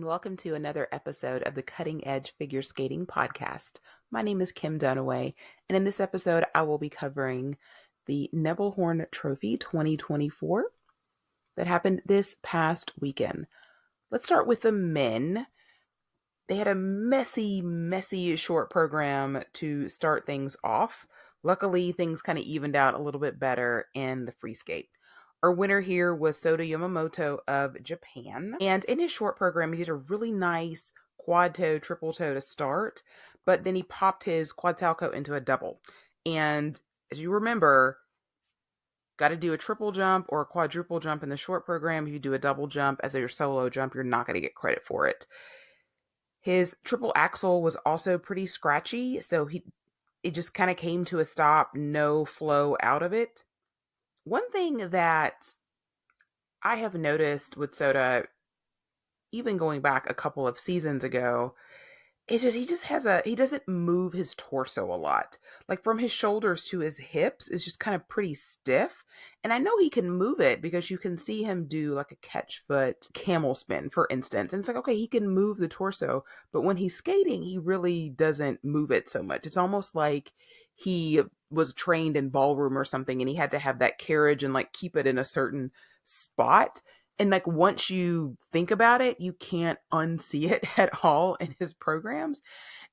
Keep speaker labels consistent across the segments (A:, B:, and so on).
A: welcome to another episode of the Cutting Edge Figure Skating Podcast. My name is Kim Dunaway, and in this episode, I will be covering the Nebelhorn Trophy 2024 that happened this past weekend. Let's start with the men. They had a messy short program to start things off. Luckily, things kind of evened out a little bit better in the free skate. Our winner here was Sota Yamamoto of Japan. And in his short program, he did a really nice quad toe, triple toe to start, but then he popped his quad salchow into a double. And as you remember, got to do a triple jump or a quadruple jump in the short program. If you do a double jump as your solo jump, you're not going to get credit for it. His triple axel was also pretty scratchy, so it just kind of came to a stop, no flow out of it. One thing that I have noticed with Sota, even going back a couple of seasons ago, is he doesn't move his torso a lot. Like from his shoulders to his hips is just kind of pretty stiff. And I know he can move it because you can see him do like a catch foot camel spin, for instance. And it's like, okay, he can move the torso, but when he's skating, he really doesn't move it so much. It's almost like he was trained in ballroom or something and he had to have that carriage and like keep it in a certain spot. And like once you think about it, you can't unsee it at all in his programs.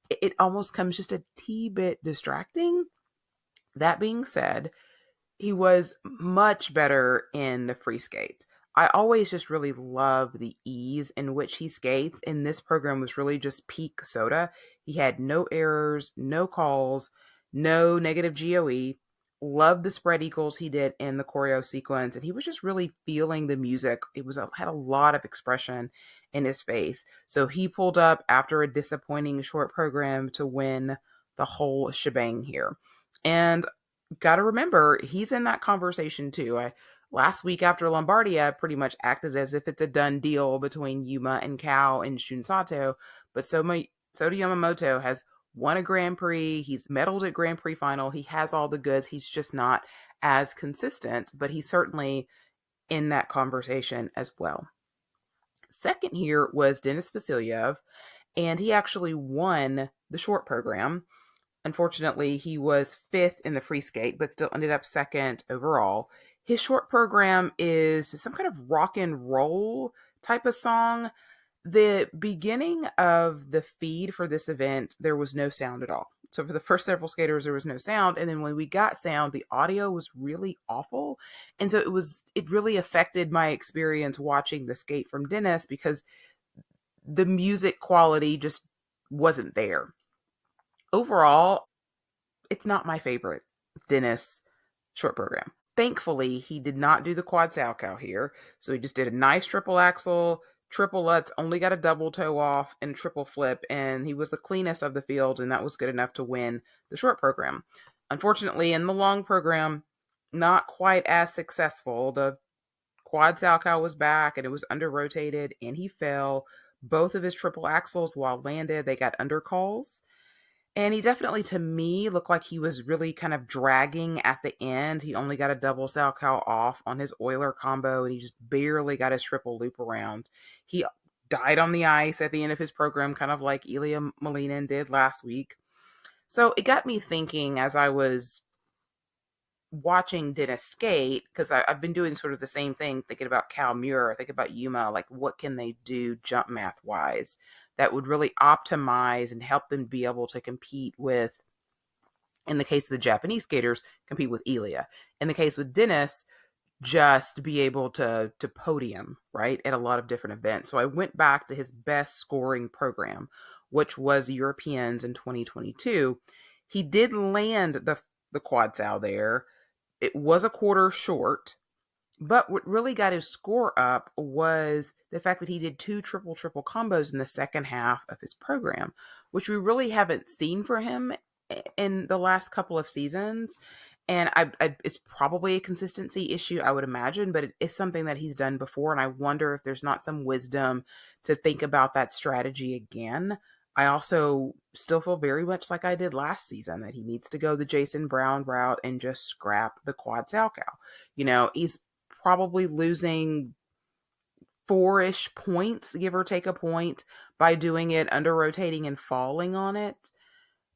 A: It almost comes just a tee bit distracting. That being said, he was much better in the free skate. I always just really love the ease in which he skates, and this program was really just peak Sota. He had no errors, no calls, no negative GOE. Loved the spread eagles he did in the choreo sequence, and he was just really feeling the music. Had a lot of expression in his face. So he pulled up after a disappointing short program to win the whole shebang here. And got to remember, he's in that conversation too. Last week after Lombardia pretty much acted as if it's a done deal between Yuma and Kao and Shun Sato, but Sota Yamamoto has won a Grand Prix. He's medaled at Grand Prix final. He has all the goods. He's just not as consistent, but he's certainly in that conversation as well. Second here was Denis Vasilyev, and he actually won the short program. Unfortunately, he was fifth in the free skate, but still ended up second overall. His short program is some kind of rock and roll type of song. The beginning of the feed for this event, there was no sound at all. So for the first several skaters, there was no sound. And then when we got sound, the audio was really awful. And so it really affected my experience watching the skate from Denis because the music quality just wasn't there. Overall, it's not my favorite Denis short program. Thankfully, he did not do the quad salchow here. So he just did a nice triple axel, triple lutz, only got a double toe off, and triple flip, and he was the cleanest of the field, and that was good enough to win the short program. Unfortunately, in the long program, not quite as successful. The quad salchow was back, and it was under-rotated, and he fell. Both of his triple axels, while landed, they got undercalls. And he definitely, to me, looked like he was really kind of dragging at the end. He only got a double salchow off on his Euler combo, and he just barely got his triple loop around. He died on the ice at the end of his program, kind of like Ilya Malinin did last week. So it got me thinking as I was watching Denis skate, because I've been doing sort of the same thing, thinking about Cal Muir, thinking about Yuma, like what can they do jump math wise that would really optimize and help them be able to compete with, in the case of the Japanese skaters, compete with Ilya. In the case with Denis, just be able to podium, right, at a lot of different events. So I went back to his best scoring program, which was Europeans in 2022. He did land the quad sal there. It was a quarter short, but what really got his score up was the fact that he did two triple combos in the second half of his program, which we really haven't seen for him in the last couple of seasons. And it's probably a consistency issue, I would imagine, but it is something that he's done before. And I wonder if there's not some wisdom to think about that strategy again. I also still feel very much like I did last season that he needs to go the Jason Brown route and just scrap the quad salchow. He's probably losing 4-ish points, give or take a point, by doing it under rotating and falling on it.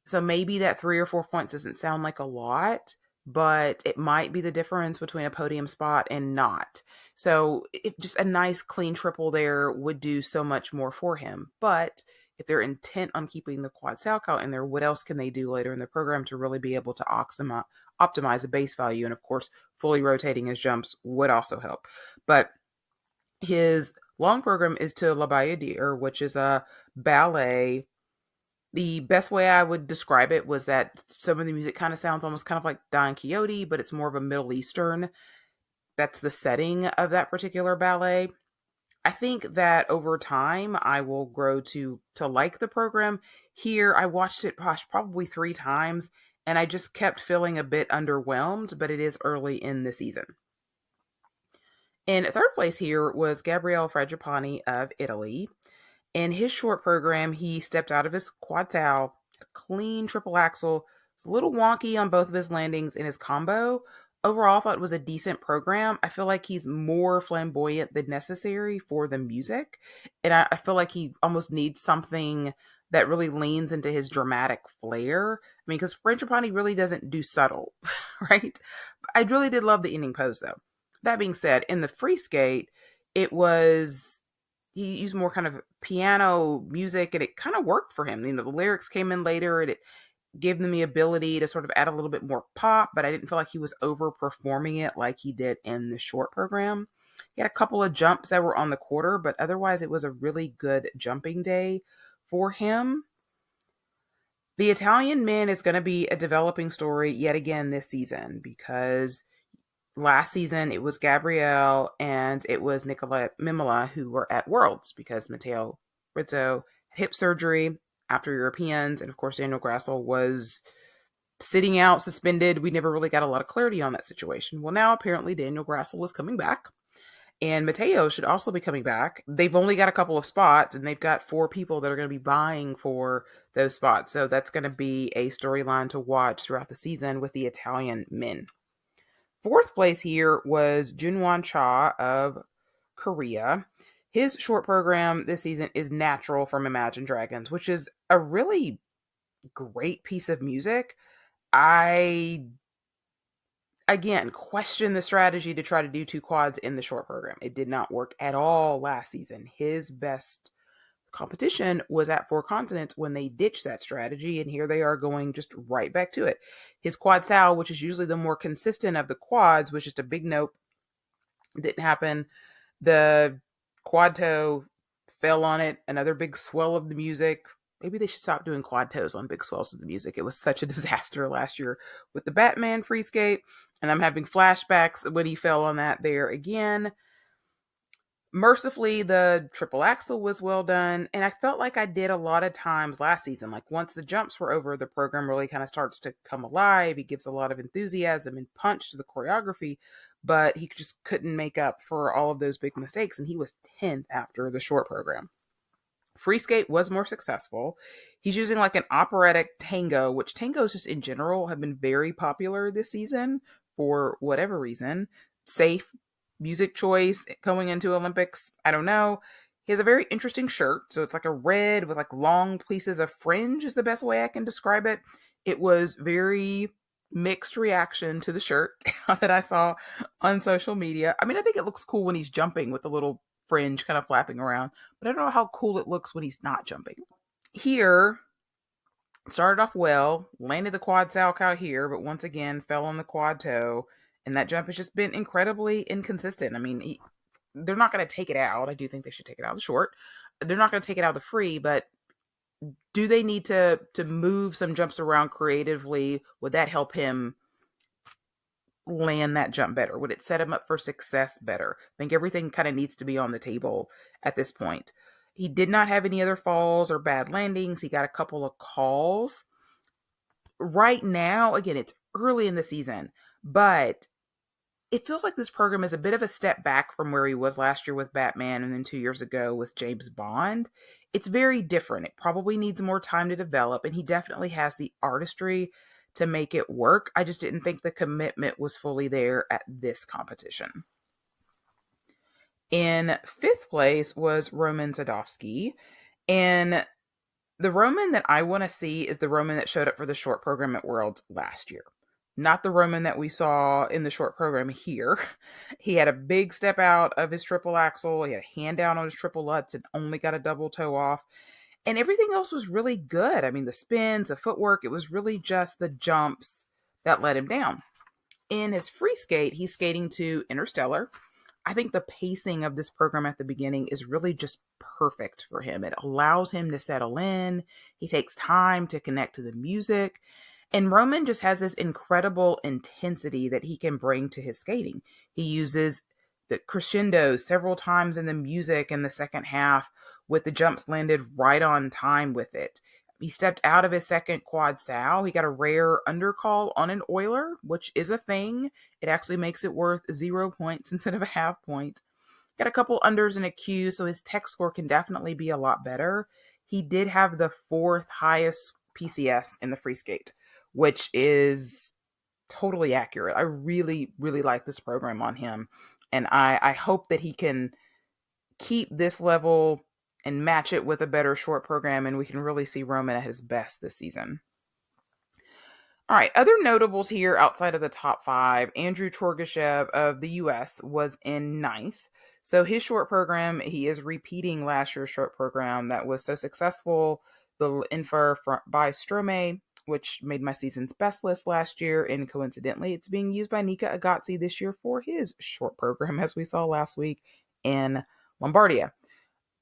A: So maybe that 3 or 4 points doesn't sound like a lot, but it might be the difference between a podium spot and not. So just a nice clean triple there would do so much more for him. But if they're intent on keeping the quad salchow in there, what else can they do later in the program to really be able to optimize the base value? And of course, fully rotating his jumps would also help. But his long program is to La Bayadere, which is a ballet. The best way I would describe it was that some of the music kind of sounds almost kind of like Don Quixote, but it's more of a Middle Eastern. That's the setting of that particular ballet. I think that over time I will grow to like the program. Here I watched it probably 3 times and I just kept feeling a bit underwhelmed, but it is early in the season. In third place here was Gabriele Fraggiapane of Italy. In his short program, he stepped out of his quad salchow, clean triple axel. It's a little wonky on both of his landings in his combo. Overall, I thought it was a decent program. I feel like he's more flamboyant than necessary for the music. And I feel like he almost needs something that really leans into his dramatic flair. I mean, because Fraggiapane really doesn't do subtle, right? I really did love the ending pose, though. That being said, in the free skate, he used more kind of piano music and it kind of worked for him. The lyrics came in later and it gave them the ability to sort of add a little bit more pop, but I didn't feel like he was overperforming it like he did in the short program. He had a couple of jumps that were on the quarter, but otherwise it was a really good jumping day for him. The Italian men is going to be a developing story yet again this season because last season it was Gabriele and it was Nicola Mimola who were at Worlds because Matteo Rizzo had hip surgery after Europeans, and of course Daniel Grassel was sitting out, suspended. We never really got a lot of clarity on that situation. Well, now apparently Daniel Grassel was coming back, and Matteo should also be coming back. They've only got a couple of spots, and they've got 4 people that are going to be vying for those spots. So that's going to be a storyline to watch throughout the season with the Italian men. Fourth place here was Junwon Cha of Korea. His short program this season is Natural from Imagine Dragons, which is a really great piece of music. I, again, question the strategy to try to do 2 quads in the short program. It did not work at all last season. His best competition was at 4 continents when they ditched that strategy, and here they are going just right back to it. His quad sal, which is usually the more consistent of the quads, was just a big nope. Didn't happen. The quad toe fell on it, another big swell of the music. Maybe they should stop doing quad toes on big swells of the music. It was such a disaster last year with the Batman free skate, and I'm having flashbacks when he fell on that there again. Mercifully, the triple axel was well done, and I felt like I did a lot of times last season. Like once the jumps were over, the program really kind of starts to come alive. He gives a lot of enthusiasm and punch to the choreography, but he just couldn't make up for all of those big mistakes, and he was 10th after the short program. Free skate was more successful. He's using like an operatic tango, which tangos just in general have been very popular this season for whatever reason. Safe music choice going into Olympics. I don't know. He has a very interesting shirt. So it's like a red with like long pieces of fringe is the best way I can describe it. It was very mixed reaction to the shirt that I saw on social media. I mean, I think it looks cool when he's jumping with the little fringe kind of flapping around, but I don't know how cool it looks when he's not jumping. Here, started off well, landed the quad salchow here, but once again fell on the quad toe, and that jump has just been incredibly inconsistent. I mean, they're not going to take it out. I do think they should take it out of the short. They're not going to take it out of the free, but do they need to move some jumps around creatively? Would that help him land that jump better? Would it set him up for success better? I think everything kind of needs to be on the table at this point. He did not have any other falls or bad landings. He got a couple of calls. Right now, again, it's early in the season, but it feels like this program is a bit of a step back from where he was last year with Batman and then 2 years ago with James Bond. It's very different. It probably needs more time to develop, and he definitely has the artistry to make it work. I just didn't think the commitment was fully there at this competition. In fifth place was Roman Sadovsky. And the Roman that I want to see is the Roman that showed up for the short program at Worlds last year. Not the Roman that we saw in the short program here. He had a big step out of his triple axel. He had a hand down on his triple lutz and only got a double toe off. And everything else was really good. I mean, the spins, the footwork, it was really just the jumps that let him down. In his free skate, he's skating to Interstellar. I think the pacing of this program at the beginning is really just perfect for him. It allows him to settle in. He takes time to connect to the music. And Roman just has this incredible intensity that he can bring to his skating. He uses the crescendos several times in the music in the second half with the jumps landed right on time with it. He stepped out of his second quad sow. He got a rare undercall on an Euler, which is a thing. It actually makes it worth 0 points instead of a half point. Got a couple unders and a Q, so his tech score can definitely be a lot better. He did have the fourth highest PCS in the free skate, which is totally accurate. I really, really like this program on him. And I hope that he can keep this level and match it with a better short program, and we can really see Roman at his best this season. All right, other notables here outside of the top five. Andrew Torgashev of the US was in ninth. So his short program, he is repeating last year's short program that was so successful. The Infer by Strome, which made my season's best list last year. And coincidentally, it's being used by Nika Agazzi this year for his short program, as we saw last week in Lombardia.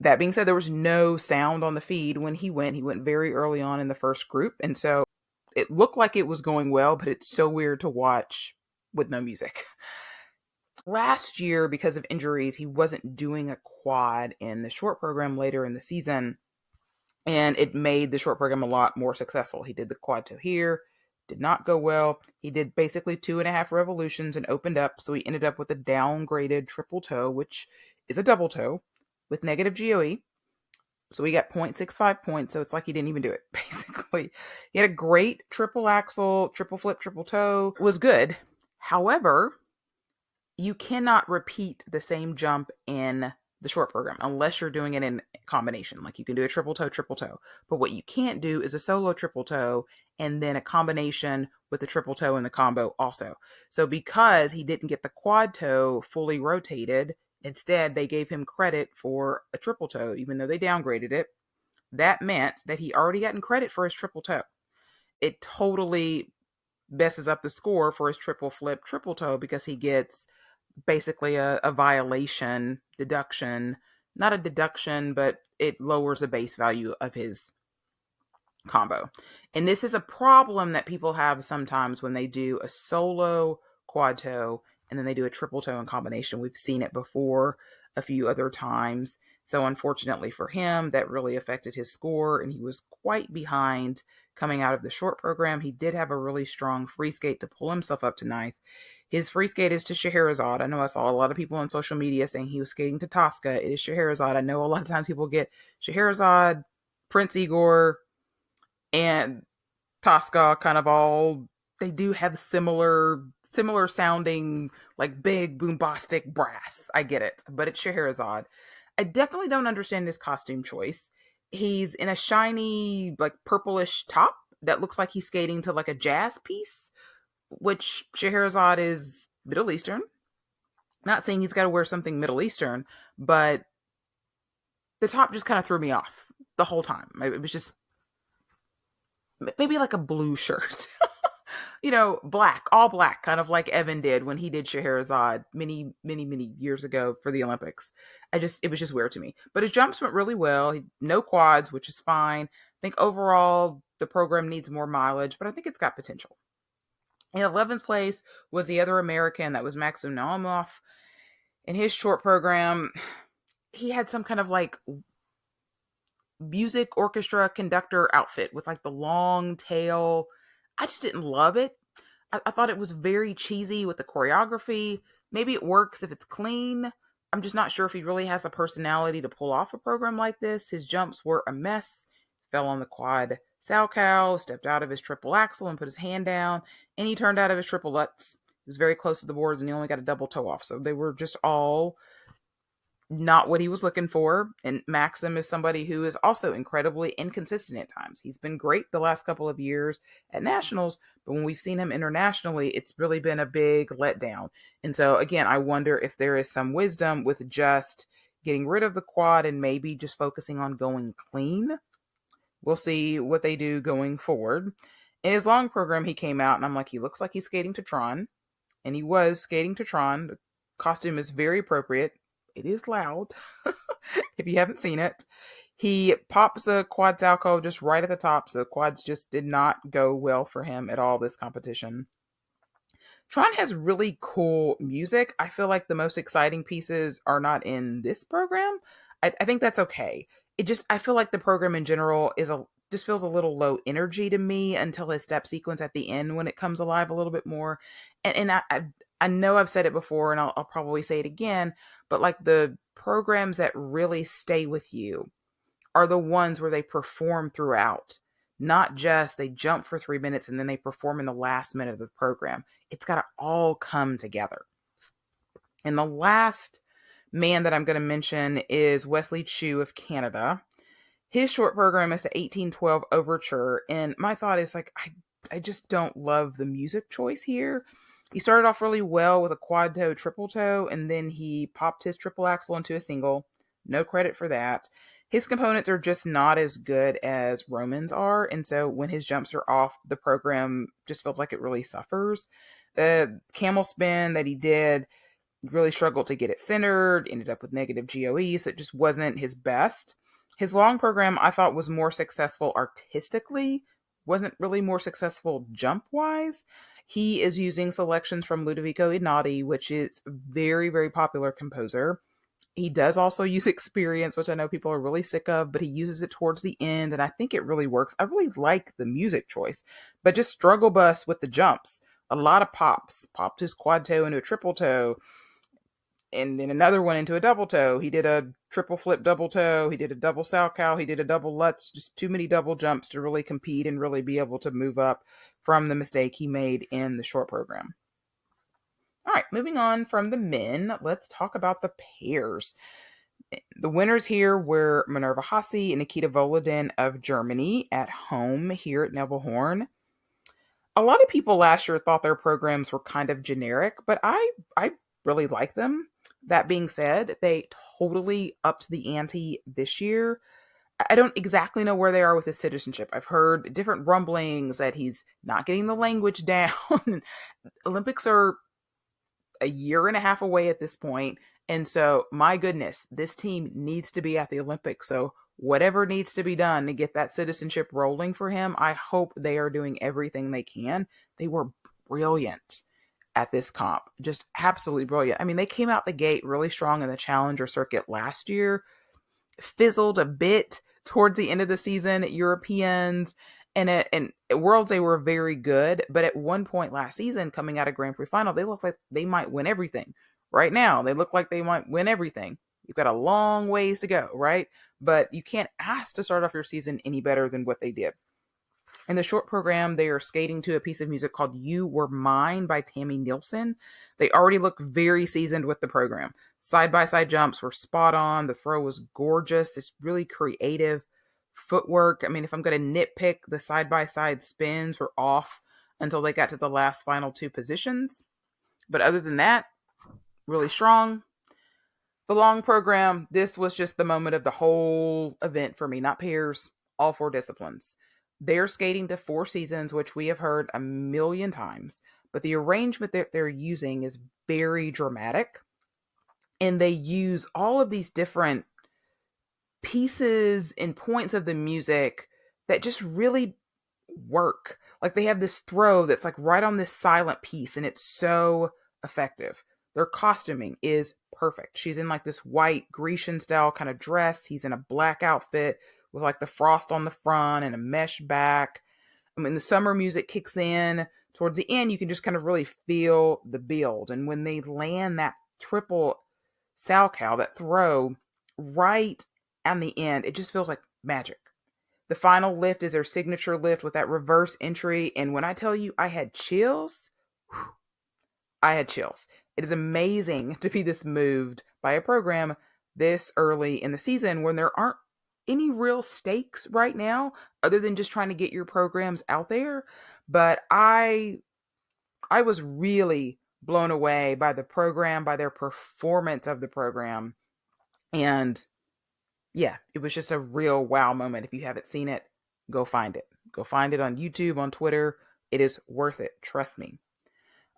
A: That being said, there was no sound on the feed when he went. He went very early on in the first group. And so it looked like it was going well, but it's so weird to watch with no music. Last year, because of injuries, he wasn't doing a quad in the short program later in the season. And it made the short program a lot more successful. He did the quad toe here, did not go well. He did basically 2.5 revolutions and opened up. So he ended up with a downgraded triple toe, which is a double toe with negative GOE. So we got 0.65 points. So it's like he didn't even do it, basically. He had a great triple axel, triple flip, triple toe. It was good. However, you cannot repeat the same jump in the short program unless you're doing it in combination. Like you can do a triple toe. But what you can't do is a solo triple toe and then a combination with the triple toe in the combo also. So because he didn't get the quad toe fully rotated, instead they gave him credit for a triple toe, even though they downgraded it. That meant that he already gotten credit for his triple toe. It totally messes up the score for his triple flip, triple toe because he gets basically a violation deduction, not a deduction, but it lowers the base value of his combo. And this is a problem that people have sometimes when they do a solo quad toe and then they do a triple toe in combination. We've seen it before a few other times. So unfortunately for him, that really affected his score, and he was quite behind coming out of the short program. He did have a really strong free skate to pull himself up to ninth. His free skate is to Scheherazade. I know I saw a lot of people on social media saying he was skating to Tosca. It is Scheherazade. I know a lot of times people get Scheherazade, Prince Igor, and Tosca kind of all, they do have similar sounding, like big bombastic brass. I get it, but it's Scheherazade. I definitely don't understand his costume choice. He's in a shiny, like purplish top that looks like he's skating to like a jazz piece, which Scheherazade is Middle Eastern. Not saying he's got to wear something Middle Eastern, but the top just kind of threw me off the whole time. It was just maybe like a blue shirt. Black, all black, kind of like Evan did when he did Scheherazade many, many, many years ago for the Olympics. It was just weird to me. But his jumps went really well. No quads, which is fine. I think overall the program needs more mileage, but I think it's got potential. In 11th place was the other American, that was Maxim Naumov. In his short program, he had some kind of like music orchestra conductor outfit with like the long tail. I just didn't love it. I thought it was very cheesy with the choreography. Maybe it works if it's clean. I'm just not sure if he really has a personality to pull off a program like this. His jumps were a mess. Fell on the quad Salchow, stepped out of his triple axel and put his hand down, and he turned out of his triple lutz. He was very close to the boards and he only got a double toe off. So they were just all not what he was looking for. And Maxim is somebody who is also incredibly inconsistent at times. He's been great the last couple of years at nationals, but when we've seen him internationally, it's really been a big letdown. And so, again, I wonder if there is some wisdom with just getting rid of the quad and maybe just focusing on going clean. We'll see what they do going forward. In his long program, he came out, and I'm like, he looks like he's skating to Tron. And he was skating to Tron. The costume is very appropriate. It is loud, if you haven't seen it. He pops a quad salco just right at the top, so the quads just did not go well for him at all this competition. Tron has really cool music. I feel like the most exciting pieces are not in this program. I think that's okay. I feel like the program in general just feels a little low energy to me until his step sequence at the end when it comes alive a little bit more. And I know I've said it before, and I'll probably say it again, but like the programs that really stay with you are the ones where they perform throughout, not just they jump for 3 minutes and then they perform in the last minute of the program. It's got to all come together. And the last man that I'm going to mention is Wesley Chu of Canada. His short program is to 1812 Overture, and my thought is like, I just don't love the music choice here. He started off really well with a quad toe, triple toe, and then he popped his triple axel into a single. No credit for that. His components are just not as good as Roman's are, and so when his jumps are off, the program just feels like it really suffers. The camel spin that he did really struggled to get it centered, ended up with negative GOE, so it just wasn't his best. His long program, I thought, was more successful artistically, wasn't really more successful jump-wise. He is using selections from Ludovico Einaudi, which is a very, very popular composer. He does also use Experience, which I know people are really sick of, but he uses it towards the end, and I think it really works. I really like the music choice, but just struggle bus with the jumps. A lot of pops. Popped his quad toe into a triple toe, and then another one into a double toe. He did a triple flip double toe. He did a double salchow. He did a double lutz. Just too many double jumps to really compete and really be able to move up from the mistake he made in the short program. All right, moving on from the men, let's talk about the pairs. The winners here were Minerva Hassi and Nikita Volodin of Germany at home here at Nebelhorn. A lot of people last year thought their programs were kind of generic, but I really like them. That being said, they totally upped the ante this year. I don't exactly know where they are with his citizenship. I've heard different rumblings that he's not getting the language down. Olympics are a year and a half away at this point. And so, my goodness, this team needs to be at the Olympics. So, whatever needs to be done to get that citizenship rolling for him, I hope they are doing everything they can. They were brilliant at this comp. Just absolutely brilliant. I mean, they came out the gate really strong in the Challenger circuit last year, fizzled a bit towards the end of the season at Europeans. And at Worlds, they were very good. But at one point last season, coming out of Grand Prix final, they looked like they might win everything. Right now, they look like they might win everything. You've got a long ways to go, right? But you can't ask to start off your season any better than what they did. In the short program, they are skating to a piece of music called You Were Mine by Tammy Nielsen. They already look very seasoned with the program. Side-by-side jumps were spot on. The throw was gorgeous. It's really creative footwork. I mean, if I'm going to nitpick, the side-by-side spins were off until they got to the last final two positions. But other than that, really strong. The long program, this was just the moment of the whole event for me, not pairs, all four disciplines. They're skating to 4 seasons, which we have heard a million times, but the arrangement that they're using is very dramatic. And they use all of these different pieces and points of the music that just really work. Like they have this throw that's like right on this silent piece, and it's so effective. Their costuming is perfect. She's in like this white Grecian style kind of dress. He's in a black outfit with like the frost on the front and a mesh back. I mean, the summer music kicks in towards the end. You can just kind of really feel the build. And when they land that triple salchow, that throw right on the end, it just feels like magic. The final lift is their signature lift with that reverse entry. And when I tell you I had chills, I had chills. It is amazing to be this moved by a program this early in the season when there aren't any real stakes right now other than just trying to get your programs out there. But I was really blown away by the program, by their performance of the program. And yeah, it was just a real wow moment. If you haven't seen it, go find it. Go find it on YouTube, on Twitter. It is worth it. Trust me.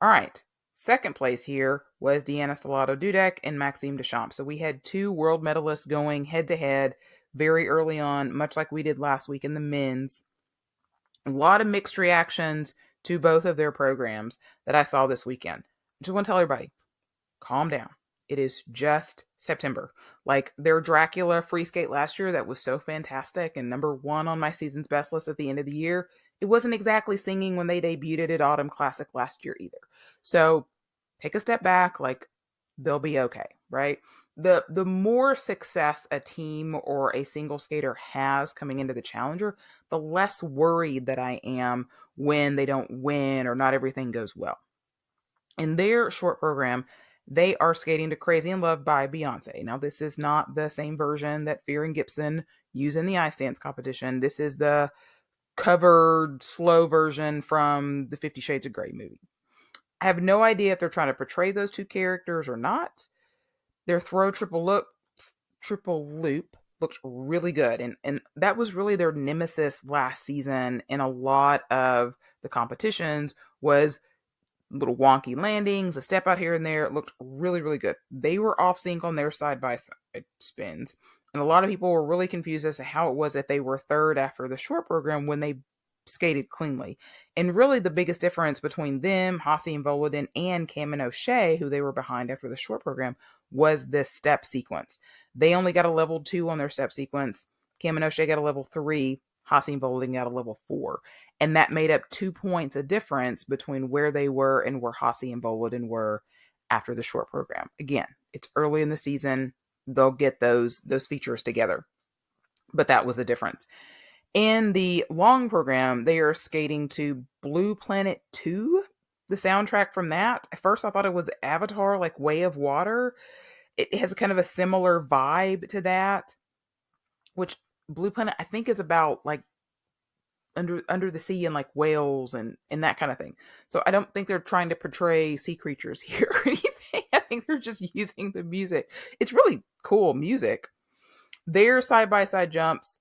A: All right. Second place here was Deanna Stellato Dudek and Maxime Deschamps. So we had two world medalists going head to head very early on, much like we did last week in the men's. A lot of mixed reactions to both of their programs that I saw this weekend. I just want to tell everybody, calm down. It is just September. Like their Dracula free skate last year that was so fantastic and number one on my season's best list at the end of the year, it wasn't exactly singing when they debuted at Autumn Classic last year either. So take a step back, like they'll be okay, right? The more success a team or a single skater has coming into the Challenger, the less worried that I am when they don't win or not everything goes well. In their short program, they are skating to Crazy in Love by Beyonce. Now, this is not the same version that Fear and Gibson use in the ice dance competition. This is the covered, slow version from the 50 Shades of Grey movie. I have no idea if they're trying to portray those two characters or not. Their throw triple loop looked really good. And that was really their nemesis last season in a lot of the competitions was little wonky landings, a step out here and there. It looked really, really good. They were off sync on their side-by-side spins. And a lot of people were really confused as to how it was that they were third after the short program when they skated cleanly. And really the biggest difference between them, Hossie and Volodin, and Cam and O'Shea, who they were behind after the short program, was this step sequence. They only got a level 2 on their step sequence. Cam and O'Shea got a level 3. Hossie and Volodin got a level 4. And that made up 2 points of difference between where they were and where Hossie and Volodin were after the short program. Again, it's early in the season. They'll get those features together. But that was a difference. In the long program, they are skating to Blue Planet 2, the soundtrack from that. At first, I thought it was Avatar, like Way of Water. It has kind of a similar vibe to that, which Blue Planet, I think, is about like under the sea and like whales and that kind of thing. So I don't think they're trying to portray sea creatures here or anything. I think they're just using the music. It's really cool music. Their side-by-side jumps,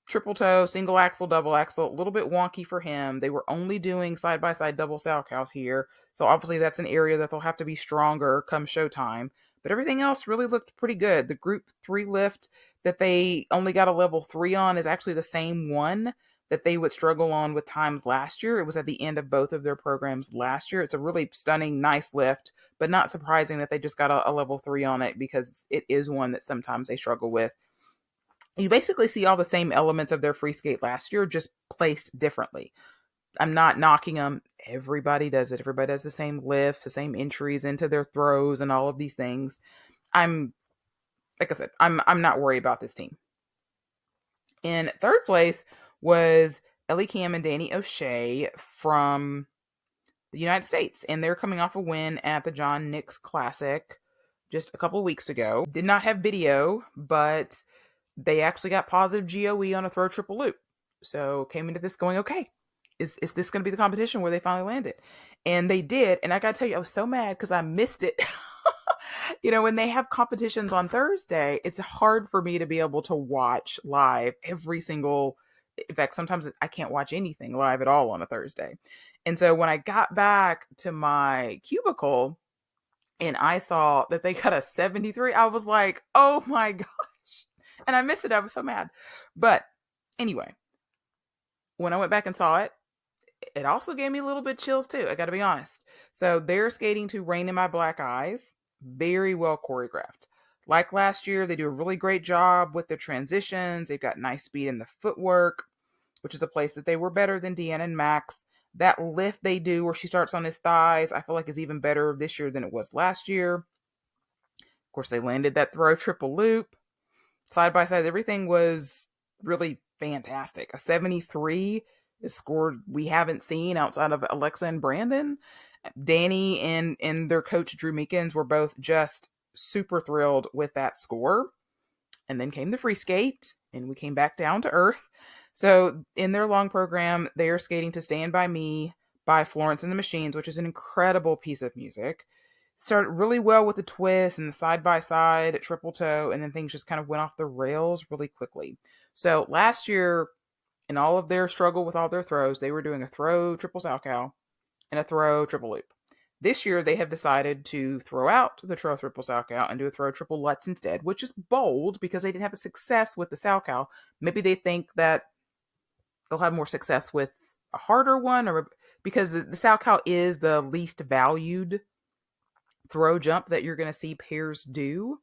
A: triple toe, single axle, double axle, a little bit wonky for him. They were only doing side-by-side double salchows here. So obviously that's an area that they'll have to be stronger come showtime. But everything else really looked pretty good. The group 3 lift that they only got a level 3 on is actually the same one that they would struggle on with times last year. It was at the end of both of their programs last year. It's a really stunning, nice lift, but not surprising that they just got a level 3 on it because it is one that sometimes they struggle with. You basically see all the same elements of their free skate last year, just placed differently. I'm not knocking them. Everybody does it. Everybody does the same lifts, the same entries into their throws and all of these things. Like I said, I'm not worried about this team. In third place was Ellie Cam and Danny O'Shea from the United States. And they're coming off a win at the John Nix Classic just a couple of weeks ago. Did not have video, but they actually got positive GOE on a throw triple loop. So came into this going, okay, is this going to be the competition where they finally landed? And they did. And I got to tell you, I was so mad because I missed it. When they have competitions on Thursday, it's hard for me to be able to watch live every single. In fact, sometimes I can't watch anything live at all on a Thursday. And so when I got back to my cubicle and I saw that they got a 73, I was like, oh my gosh. And I missed it. I was so mad. But anyway, when I went back and saw it, it also gave me a little bit chills too. I got to be honest. So they're skating to Rain in My Black Eyes. Very well choreographed. Like last year, they do a really great job with the transitions. They've got nice speed in the footwork, which is a place that they were better than Deanna and Max. That lift they do where she starts on his thighs, I feel like is even better this year than it was last year. Of course, they landed that throw triple loop. Side by side, everything was really fantastic. A 73 is scored we haven't seen outside of Alexa and Brandon. Danny and their coach Drew Meekins were both just super thrilled with that score. And then came the free skate, and we came back down to earth. So in their long program, they are skating to Stand By Me by Florence and the Machines, which is an incredible piece of music. Started really well with the twist and the side by side triple toe, and then things just kind of went off the rails really quickly. So last year, in all of their struggle with all their throws, they were doing a throw triple salchow and a throw triple loop. This year, they have decided to throw out the throw triple salchow and do a throw triple lutz instead, which is bold because they didn't have a success with the salchow. Maybe they think that they'll have more success with a harder one, or because the salchow is the least valued throw jump that you're going to see pairs do.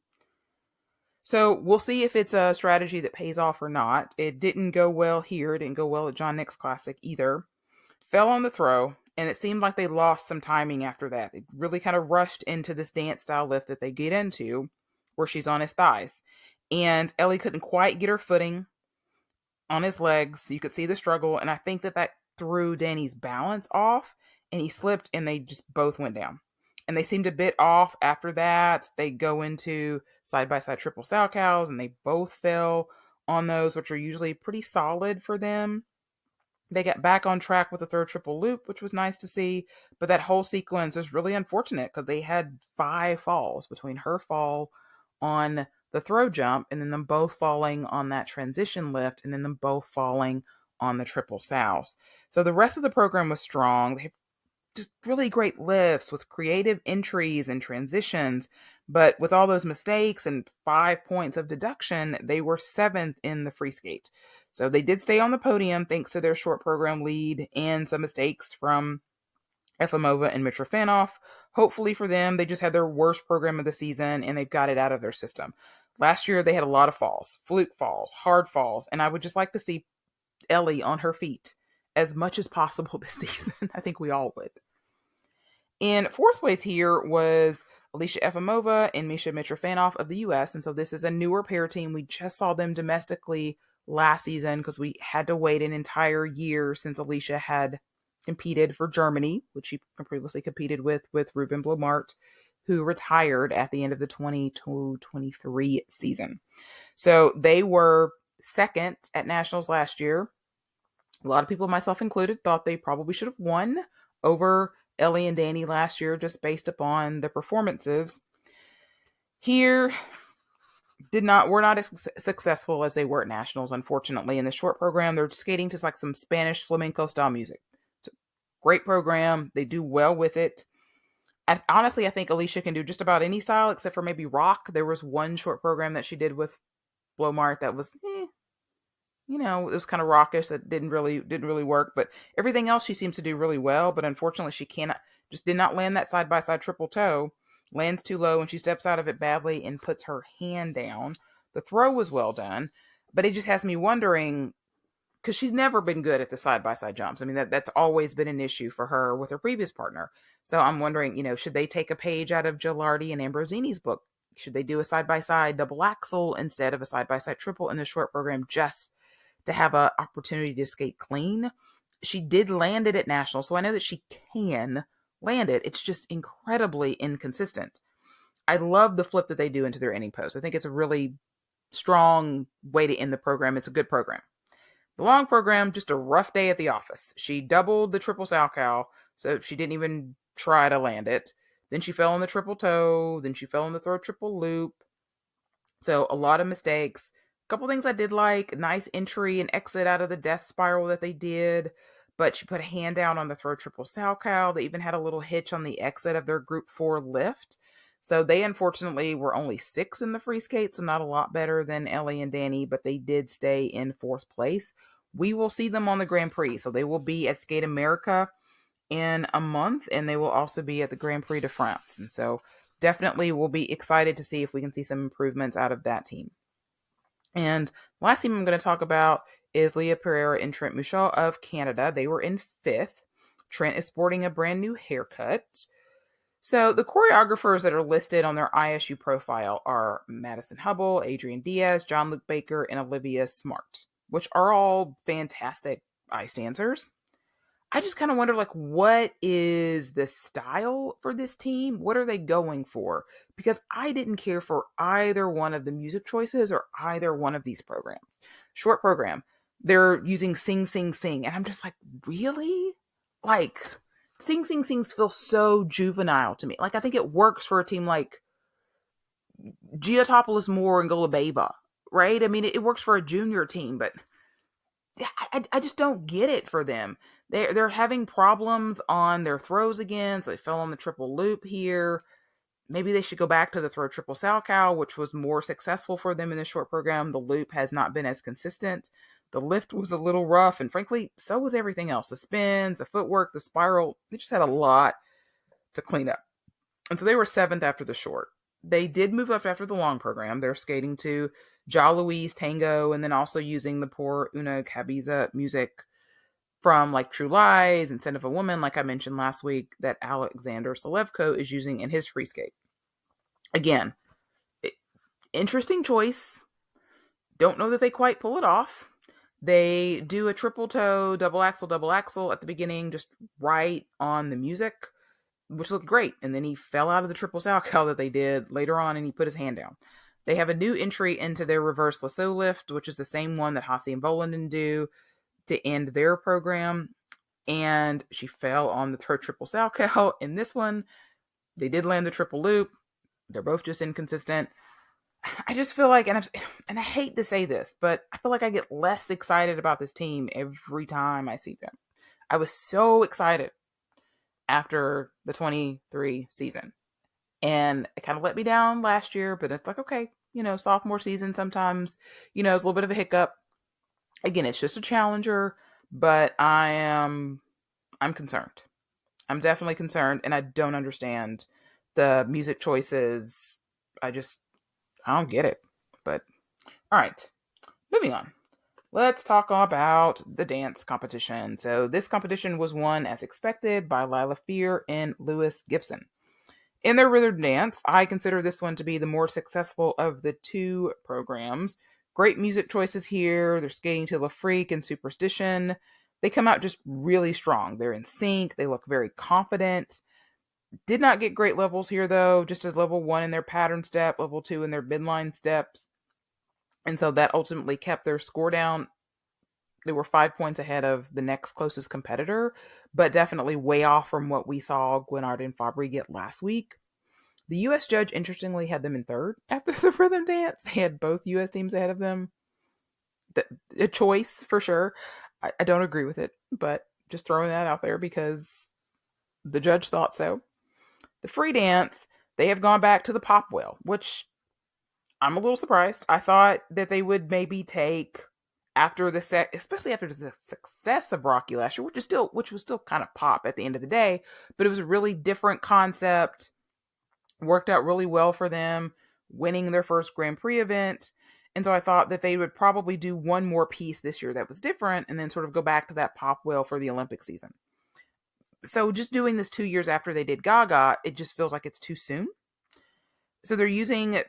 A: So we'll see if it's a strategy that pays off or not. It didn't go well here. It didn't go well at John Nick's Classic either. Fell on the throw, and it seemed like they lost some timing after that. They really kind of rushed into this dance style lift that they get into, where she's on his thighs. And Ellie couldn't quite get her footing on his legs. You could see the struggle, and I think that threw Danny's balance off, and he slipped, and they just both went down. And they seemed a bit off after that. They go into side-by-side triple salchows, and they both fell on those, which are usually pretty solid for them. They got back on track with the third triple loop, which was nice to see. But that whole sequence was really unfortunate because they had 5 falls between her fall on the throw jump and then them both falling on that transition lift and then them both falling on the triple sows. So the rest of the program was strong. They have just really great lifts with creative entries and transitions. But with all those mistakes and 5 points of deduction, they were 7th in the free skate. So they did stay on the podium thanks to their short program lead and some mistakes from Efimova and Mitrofanoff. Hopefully for them, they just had their worst program of the season and they've got it out of their system. Last year, they had a lot of falls, fluke falls, hard falls, and I would just like to see Ellie on her feet as much as possible this season. I think we all would. In 4th place here was Alicia Efimova and Misha Mitrofanoff of the U.S. And so this is a newer pair team. We just saw them domestically last season because we had to wait an entire year since Alicia had competed for Germany, which she previously competed with Ruben Blomart, who retired at the end of the 22-23 season. So they were 2nd at Nationals last year. A lot of people, myself included, thought they probably should have won over Ellie and Danny last year just based upon the performances. Here, were not as successful as they were at Nationals, unfortunately. In the short program, they're skating to like some Spanish flamenco style music. It's a great program. They do well with it. And honestly, I think Alicia can do just about any style except for maybe rock. There was one short program that she did with Blomart that was, it was kind of rockish. That didn't really work. But everything else she seems to do really well. But unfortunately, she did not land that side by side triple toe. Lands too low and she steps out of it badly and puts her hand down. The throw was well done, but it just has me wondering, because she's never been good at the side by side jumps. I mean, that's always been an issue for her with her previous partner. So I'm wondering, should they take a page out of Gilardi and Ambrosini's book? Should they do a side by side double axel instead of a side by side triple in the short program just to have an opportunity to skate clean? She did land it at National, so I know that she can land it. It's just incredibly inconsistent. I love the flip that they do into their ending post. I think it's a really strong way to end the program. It's a good program. The long program, just a rough day at the office. She doubled the triple salchow, so she didn't even try to land it. Then she fell on the triple toe. Then she fell on the throw triple loop. So a lot of mistakes. A couple things I did like. Nice entry and exit out of the death spiral that they did. But she put a hand down on the throw triple salchow. They even had a little hitch on the exit of their group 4 lift. So they unfortunately were only 6 in the free skate, so not a lot better than Ellie and Danny, but they did stay in 4th place. We will see them on the Grand Prix. So they will be at Skate America in a month, and they will also be at the Grand Prix de France. And so definitely we'll be excited to see if we can see some improvements out of that team. And last team I'm going to talk about is Leah Pereira and Trent Michaud of Canada. They were in 5th. Trent is sporting a brand new haircut. So the choreographers that are listed on their ISU profile are Madison Hubble, Adrian Diaz, John Luke Baker, and Olivia Smart, which are all fantastic ice dancers. I just kind of wonder, like, what is the style for this team? What are they going for? Because I didn't care for either one of the music choices or either one of these programs. Short program, they're using Sing Sing Sing, and I'm just like, really? Like, Sing Sing Sings feel so juvenile to me. Like, I think it works for a team like Giotopoulos Moore and Golubeva, right? I mean, it works for a junior team, but I just don't get it for them. They're having problems on their throws again, so they fell on the triple loop here. Maybe they should go back to the throw triple Salchow, which was more successful for them in the short program. The loop has not been as consistent. The lift was a little rough, and frankly, so was everything else. The spins, the footwork, the spiral. They just had a lot to clean up. And so they were seventh after the short. They did move up after the long program. They're skating to Ja Louise Tango, and then also using the poor Una Cabiza music from like True Lies and Scent of a Woman, like I mentioned last week, that Alexander Selevko is using in his free skate. Again, interesting choice. Don't know that they quite pull it off. They do a triple toe, double axle at the beginning, just right on the music, which looked great. And then he fell out of the triple Salchow that they did later on, and he put his hand down. They have a new entry into their reverse lasso lift, which is the same one that Hasi and Bolanden do to end their program. And she fell on the throw triple Salchow. In this one, they did land the triple loop. They're both just inconsistent. I just feel like, and I hate to say this, but I feel like I get less excited about this team every time I see them. I was so excited after the 23 season, and it kind of let me down last year, but it's like, okay, sophomore season sometimes, it's a little bit of a hiccup. Again, it's just a challenger, but I'm concerned. I'm definitely concerned, and I don't understand the music choices. I don't get it. But all right, moving on. Let's talk about the dance competition. So this competition was won as expected by Lila Fear and Lewis Gibson. In their rhythm dance, I consider this one to be the more successful of the two programs. Great music choices here. They're skating to La Freak and Superstition. They come out just really strong. They're in sync. They look very confident. Did not get great levels here, though, just as level 1 in their pattern step, level 2 in their midline steps. And so that ultimately kept their score down. They were 5 points ahead of the next closest competitor, but definitely way off from what we saw Guinard and Fabry get last week. The U.S. judge, interestingly, had them in third after the rhythm dance. They had both U.S. teams ahead of them. A choice, for sure. I don't agree with it, but just throwing that out there because the judge thought so. The free dance, they have gone back to the pop wheel, which I'm a little surprised. I thought that they would maybe take after the set, especially after the success of Rocky last year, which was still kind of pop at the end of the day, but it was a really different concept. Worked out really well for them, winning their first Grand Prix event. And so I thought that they would probably do one more piece this year that was different and then sort of go back to that pop wheel for the Olympic season. So just doing this 2 years after they did Gaga, it just feels like it's too soon. So they're using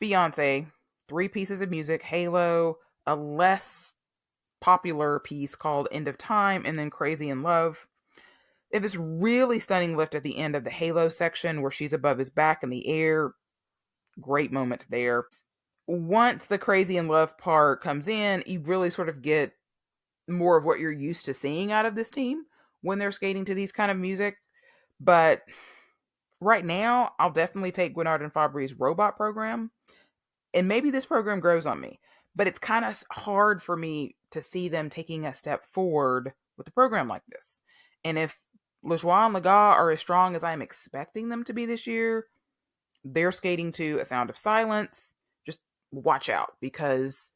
A: Beyonce, 3 pieces of music, Halo, a less popular piece called End of Time, and then Crazy in Love. They have this really stunning lift at the end of the Halo section where she's above his back in the air. Great moment there. Once the Crazy in Love part comes in, you really sort of get more of what you're used to seeing out of this team when they're skating to these kind of music. But right now, I'll definitely take Guinard and Fabry's robot program. And maybe this program grows on me. But it's kind of hard for me to see them taking a step forward with a program like this. And if Lejoie and Laga are as strong as I'm expecting them to be this year, they're skating to A Sound of Silence. Just watch out, because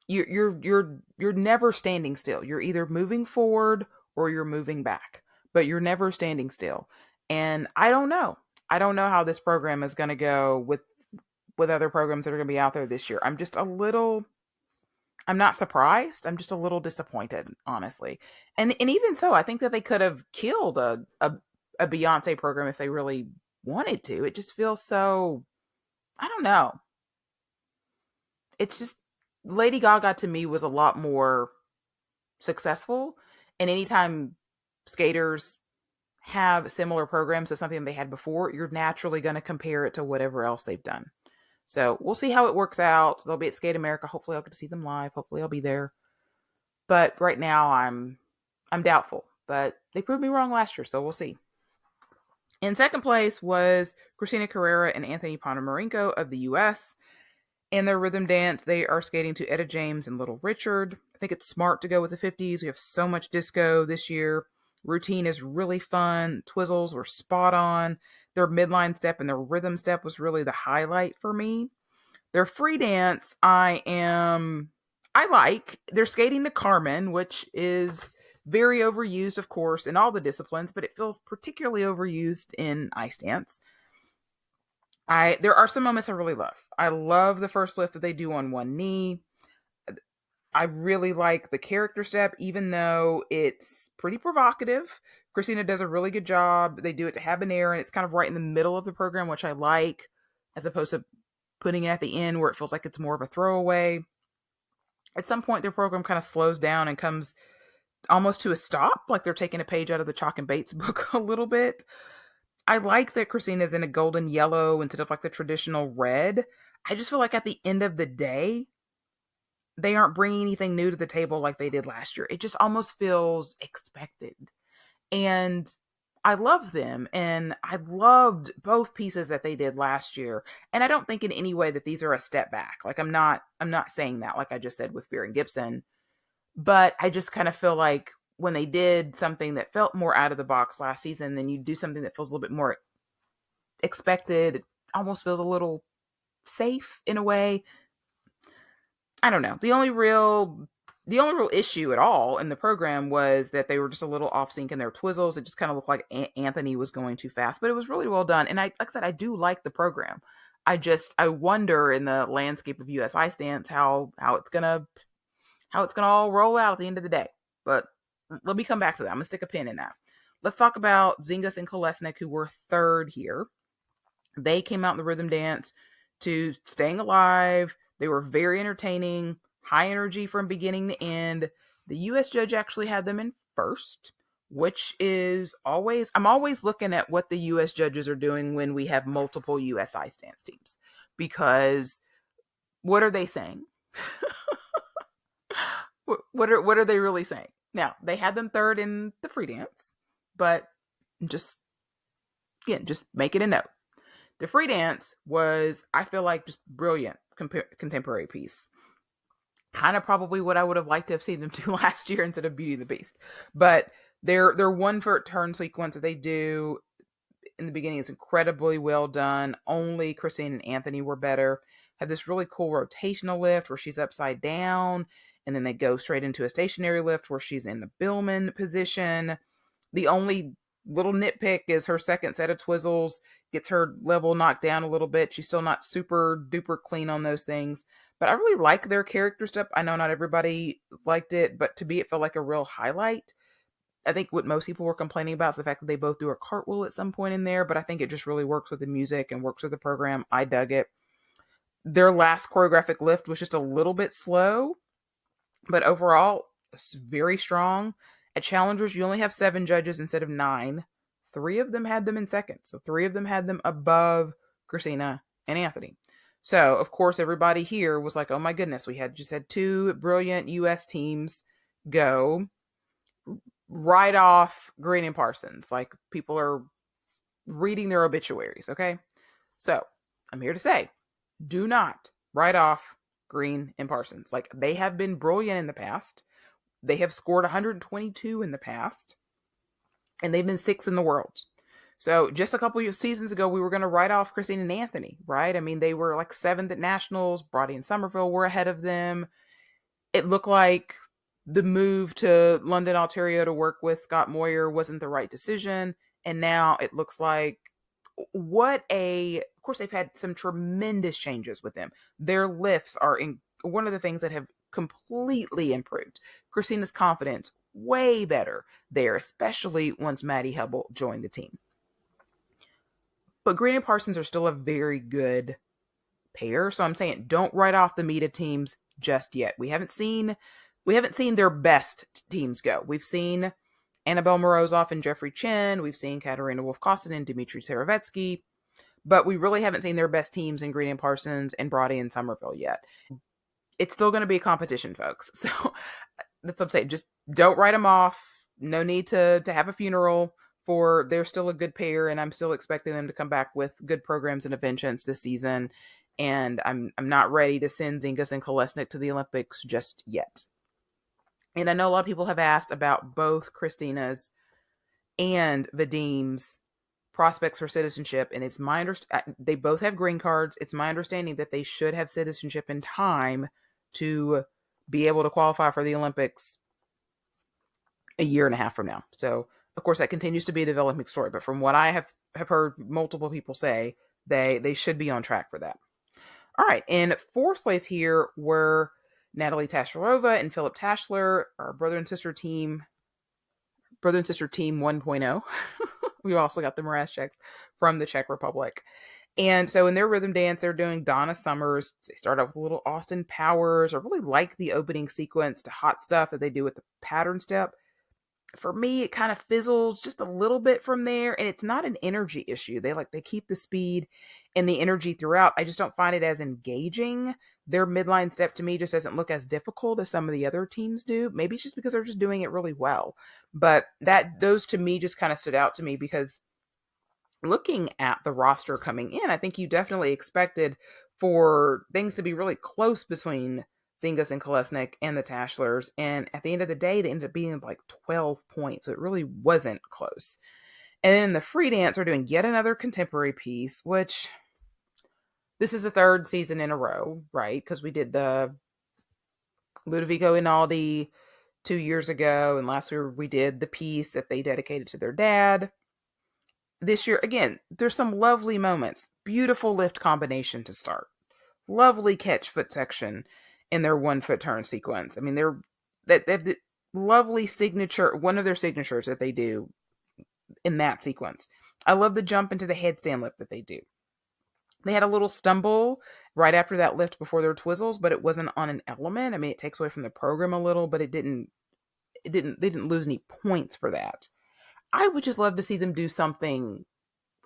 A: you're never standing still. You're either moving forward or you're moving back, but you're never standing still. And I don't know. I don't know how this program is going to go with other programs that are going to be out there this year. I'm not surprised. I'm just a little disappointed, honestly. And even so, I think that they could have killed a Beyonce program if they really wanted to. It just feels so, I don't know. It's just, Lady Gaga to me was a lot more successful. And anytime skaters have similar programs to something they had before, you're naturally going to compare it to whatever else they've done. So we'll see how it works out. They'll be at Skate America. Hopefully I'll get to see them live. Hopefully I'll be there. But right now I'm doubtful. But they proved me wrong last year, so we'll see. In second place was Christina Carrera and Anthony Ponomarenko of the US. In their rhythm dance, they are skating to Etta James and Little Richard. I think it's smart to go with the 50s. We have so much disco this year. Routine is really fun. Twizzles were spot on. Their midline step and their rhythm step was really the highlight for me. Their free dance, I like. They're skating to Carmen, which is very overused, of course, in all the disciplines, but it feels particularly overused in ice dance. There are some moments I really love. I love the first lift that they do on one knee. I really like the character step, even though it's pretty provocative. Christina does a really good job. They do it to Habanera, and it's kind of right in the middle of the program, which I like, as opposed to putting it at the end where it feels like it's more of a throwaway. At some point, their program kind of slows down and comes almost to a stop, like they're taking a page out of the Chalk and Bates book a little bit. I like that Christina's in a golden yellow instead of like the traditional red. I just feel like at the end of the day, they aren't bringing anything new to the table like they did last year. It just almost feels expected. And I love them, and I loved both pieces that they did last year. And I don't think in any way that these are a step back. Like I'm not saying that, like I just said with Fear and Gibson. But I just kind of feel like when they did something that felt more out of the box last season, then you do something that feels a little bit more expected. It almost feels a little safe in a way. I don't know. The only real issue at all in the program was that they were just a little off sync in their twizzles. It just kind of looked like Anthony was going too fast, but it was really well done. And like I said, I do like the program. I wonder in the landscape of US ice dance how it's gonna all roll out at the end of the day. But let me come back to that. I'm gonna stick a pin in that. Let's talk about Zingis and Kolesnik, who were third here. They came out in the rhythm dance to Staying Alive. They were very entertaining, high energy from beginning to end. The US judge actually had them in first, which is I'm always looking at what the US judges are doing when we have multiple US ice dance teams, because what are they saying? What are they really saying? Now, they had them third in the free dance, but just make it a note. The free dance was, I feel like, just brilliant contemporary piece. Kind of probably what I would have liked to have seen them do last year instead of Beauty and the Beast. But their 1 foot turn sequence that they do in the beginning is incredibly well done. Only Christine and Anthony were better. Had this really cool rotational lift where she's upside down, and then they go straight into a stationary lift where she's in the Billman position. The only little nitpick is her second set of twizzles gets her level knocked down a little bit. She's still not super duper clean on those things, but I really like their character step. I know not everybody liked it, but to me it felt like a real highlight. I think what most people were complaining about is the fact that they both do a cartwheel at some point in there, but I think it just really works with the music and works with the program. I dug it. Their last choreographic lift was just a little bit slow, but overall it's very strong. At Challengers, you only have 7 judges instead of 9. 3 of them had them in second. So 3 of them had them above Christina and Anthony. So, of course, everybody here was like, oh my goodness, we just had 2 brilliant US teams go right off Green and Parsons. Like, people are reading their obituaries, okay? So, I'm here to say, do not write off Green and Parsons. Like, they have been brilliant in the past. They have scored 122 in the past, and they've been 6th in the world. So just a couple of seasons ago, we were going to write off Christine and Anthony, right? I mean, they were like 7th at Nationals. Brody and Somerville were ahead of them. It looked like the move to London, Ontario to work with Scott Moyer wasn't the right decision. And now it looks like of course, they've had some tremendous changes with them. Their lifts are one of the things that have completely improved. Christina's confidence way better there, especially once Maddie Hubble joined the team. But Green and Parsons are still a very good pair, so I'm saying don't write off the Meta teams just yet. We haven't seen we haven't seen their best teams go. We've seen Annabelle Morozov and Jeffrey Chen. We've seen Katerina Wolf-Kostin and Dmitry Serovetsky. But we really haven't seen their best teams in Green and Parsons and Brody and Somerville yet. It's still going to be a competition, folks. So that's what I'm saying. Just don't write them off. No need to have a funeral for they're still a good pair, and I'm still expecting them to come back with good programs and events this season. And I'm not ready to send Zingis and Kolesnik to the Olympics just yet. And I know a lot of people have asked about both Christina's and Vadim's prospects for citizenship, and it's my they both have green cards. It's my understanding that they should have citizenship in time to be able to qualify for the Olympics a year and a half from now. So, of course, that continues to be a developing story, but from what I have heard multiple people say, they should be on track for that. All right, in fourth place here were Natalie Tashlarova and Philip Tashler, our brother and sister team 1.0. We also got the Mrazeks from the Czech Republic. And so in their rhythm dance, they're doing Donna Summers. They start out with a little Austin Powers. I really like the opening sequence to Hot Stuff that they do with the pattern step. For me, it kind of fizzles just a little bit from there, and it's not an energy issue. They keep the speed and the energy throughout. I just don't find it as engaging. Their midline step to me just doesn't look as difficult as some of the other teams do. Maybe it's just because they're just doing it really well. But those to me just kind of stood out to me because looking at the roster coming in, I think you definitely expected for things to be really close between Zingis and Kolesnik and the Tashlers. And at the end of the day, they ended up being like 12 points. So it really wasn't close. And then in the free dance, we're doing yet another contemporary piece, which this is the third season in a row, right? Because we did the Ludovico Einaudi 2 years ago. And last year we did the piece that they dedicated to their dad. This year, again, there's some lovely moments. Beautiful lift combination to start. Lovely catch foot section in their 1 foot turn sequence. I mean, they have the lovely signature, one of their signatures that they do in that sequence. I love the jump into the headstand lift that they do. They had a little stumble right after that lift before their twizzles, but it wasn't on an element. I mean, it takes away from the program a little, but they didn't lose any points for that. I would just love to see them do something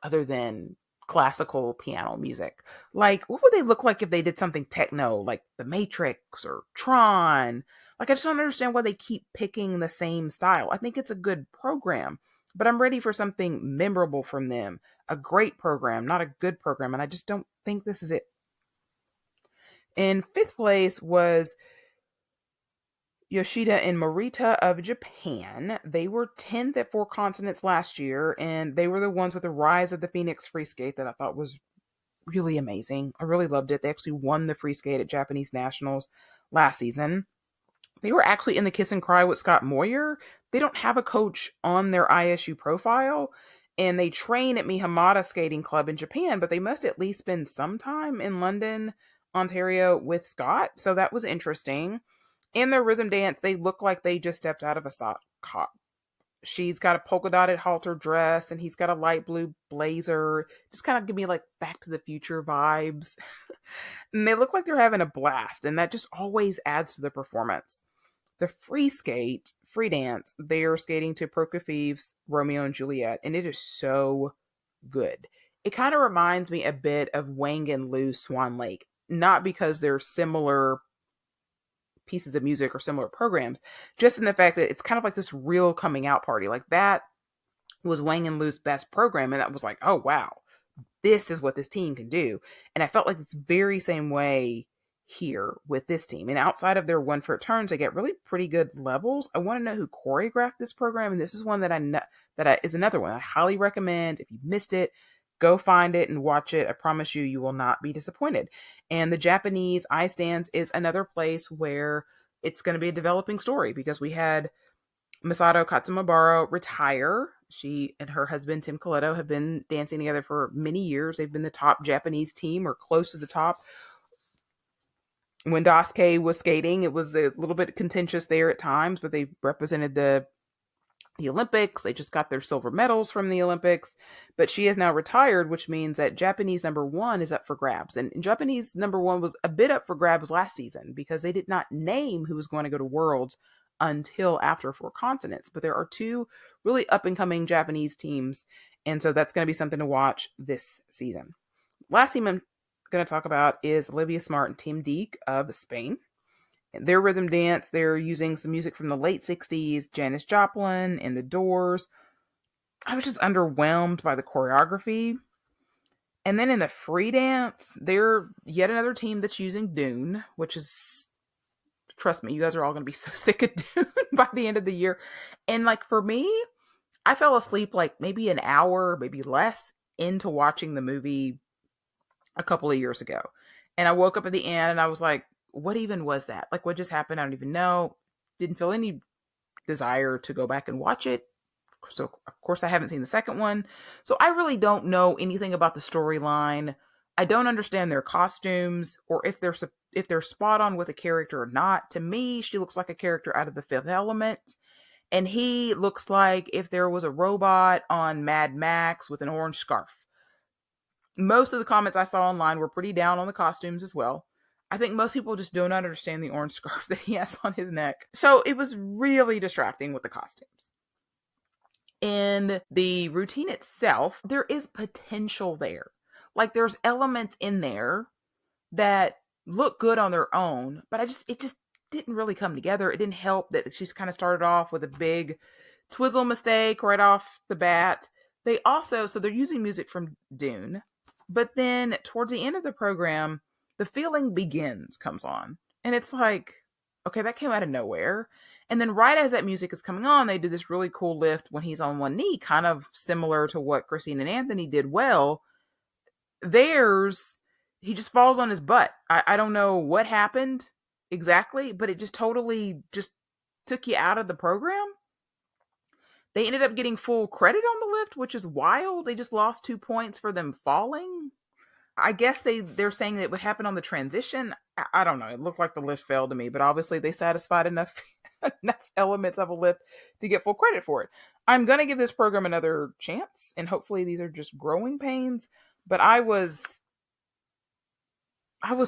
A: other than classical piano music. Like, what would they look like if they did something techno, like The Matrix or Tron? Like, I just don't understand why they keep picking the same style. I think it's a good program, but I'm ready for something memorable from them. A great program, not a good program, and I just don't think this is it. In fifth place was Yoshida and Morita of Japan. They were 10th at Four Continents last year, and they were the ones with the Rise of the Phoenix free skate that I thought was really amazing. I really loved it. They actually won the free skate at Japanese Nationals last season. They were actually in the Kiss and Cry with Scott Moyer. They don't have a coach on their ISU profile, and they train at Mihamata Skating Club in Japan, but they must at least spend some time in London, Ontario with Scott, so that was interesting. In their rhythm dance, they look like they just stepped out of a sock hop. She's got a polka dotted halter dress, and he's got a light blue blazer. Just kind of give me like Back to the Future vibes. And they look like they're having a blast, and that just always adds to the performance. The free dance, they are skating to Prokofiev's Romeo and Juliet, and it is so good. It kind of reminds me a bit of Wang and Lu's Swan Lake. Not because they're similar pieces of music or similar programs, just in the fact that it's kind of like this real coming out party. Like that was Wang and Lu's best program, and that was like, oh wow, this is what this team can do. And I felt like it's very same way here with this team. And outside of their 1 foot turns, they get really pretty good levels. I want to know who choreographed this program, and this is one that I know is another one I highly recommend. If you missed it, go find it and watch it. I promise you, you will not be disappointed. And the Japanese ice dance is another place where it's going to be a developing story because we had Masato Katsumabara retire. She and her husband, Tim Coletto, have been dancing together for many years. They've been the top Japanese team or close to the top. When Daisuke was skating, it was a little bit contentious there at times, but they represented the the Olympics. They just got their silver medals from the Olympics, but she is now retired, which means that Japanese number one is up for grabs. And Japanese number one was a bit up for grabs last season because they did not name who was going to go to Worlds until after Four Continents. But there are two really up and coming Japanese teams. And so that's going to be something to watch this season. Last team I'm going to talk about is Olivia Smart and Team Deek of Spain. Their rhythm dance, they're using some music from the late 60s, Janis Joplin and The Doors. I was just underwhelmed by the choreography. And then in the free dance, they're yet another team that's using Dune, which is, trust me, you guys are all going to be so sick of Dune by the end of the year. And like for me, I fell asleep like maybe an hour, maybe less into watching the movie a couple of years ago. And I woke up at the end and I was like, what even was that? Like, what just happened? I don't even know. Didn't feel any desire to go back and watch it. So, of course, I haven't seen the second one. So I really don't know anything about the storyline. I don't understand their costumes or if they're spot on with a character or not. To me, she looks like a character out of The Fifth Element. And he looks like if there was a robot on Mad Max with an orange scarf. Most of the comments I saw online were pretty down on the costumes as well. I think most people just do not understand the orange scarf that he has on his neck. So it was really distracting with the costumes. In the routine itself, there is potential there. Like there's elements in there that look good on their own, but it just didn't really come together. It didn't help that she's kind of started off with a big twizzle mistake right off the bat. So they're using music from Dune, but then towards the end of the program, The Feeling Begins comes on. And it's like, okay, that came out of nowhere. And then right as that music is coming on, they do this really cool lift when he's on one knee, kind of similar to what Christine and Anthony did well. He just falls on his butt. I don't know what happened exactly, but it just totally just took you out of the program. They ended up getting full credit on the lift, which is wild. They just lost 2 points for them falling. I guess they're saying that it would happen on the transition. I don't know. It looked like the lift failed to me, but obviously they satisfied enough elements of a lift to get full credit for it. I'm going to give this program another chance, and hopefully these are just growing pains, but I was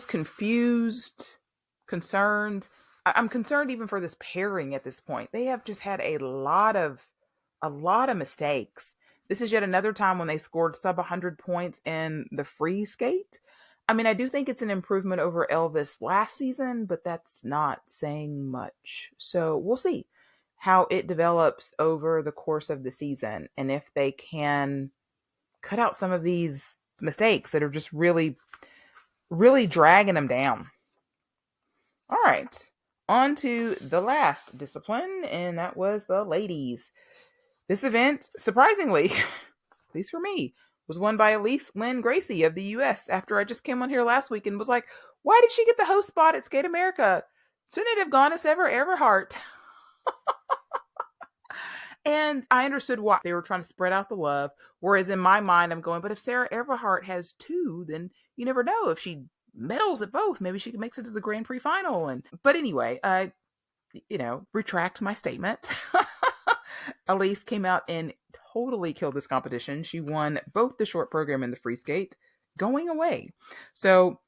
A: confused, concerned. I'm concerned even for this pairing at this point. They have just had a lot of mistakes. This is yet another time when they scored sub 100 points in the free skate. I mean, I do think it's an improvement over Elvis last season, but that's not saying much. So we'll see how it develops over the course of the season and if they can cut out some of these mistakes that are just really, really dragging them down. All right, on to the last discipline, and that was the ladies. This event, surprisingly, at least for me, was won by lin-gracey of the US after I just came on here last week and was like, why did she get the host spot at Skate America? Shouldn't it have gone to Sarah Everhart? And I understood why they were trying to spread out the love. Whereas in my mind, I'm going, but if Sarah Everhart has two, then you never know. If she medals at both, maybe she makes it to the Grand Prix final. But anyway, I retract my statement. Elise came out and totally killed this competition. She won both the short program and the free skate, going away. So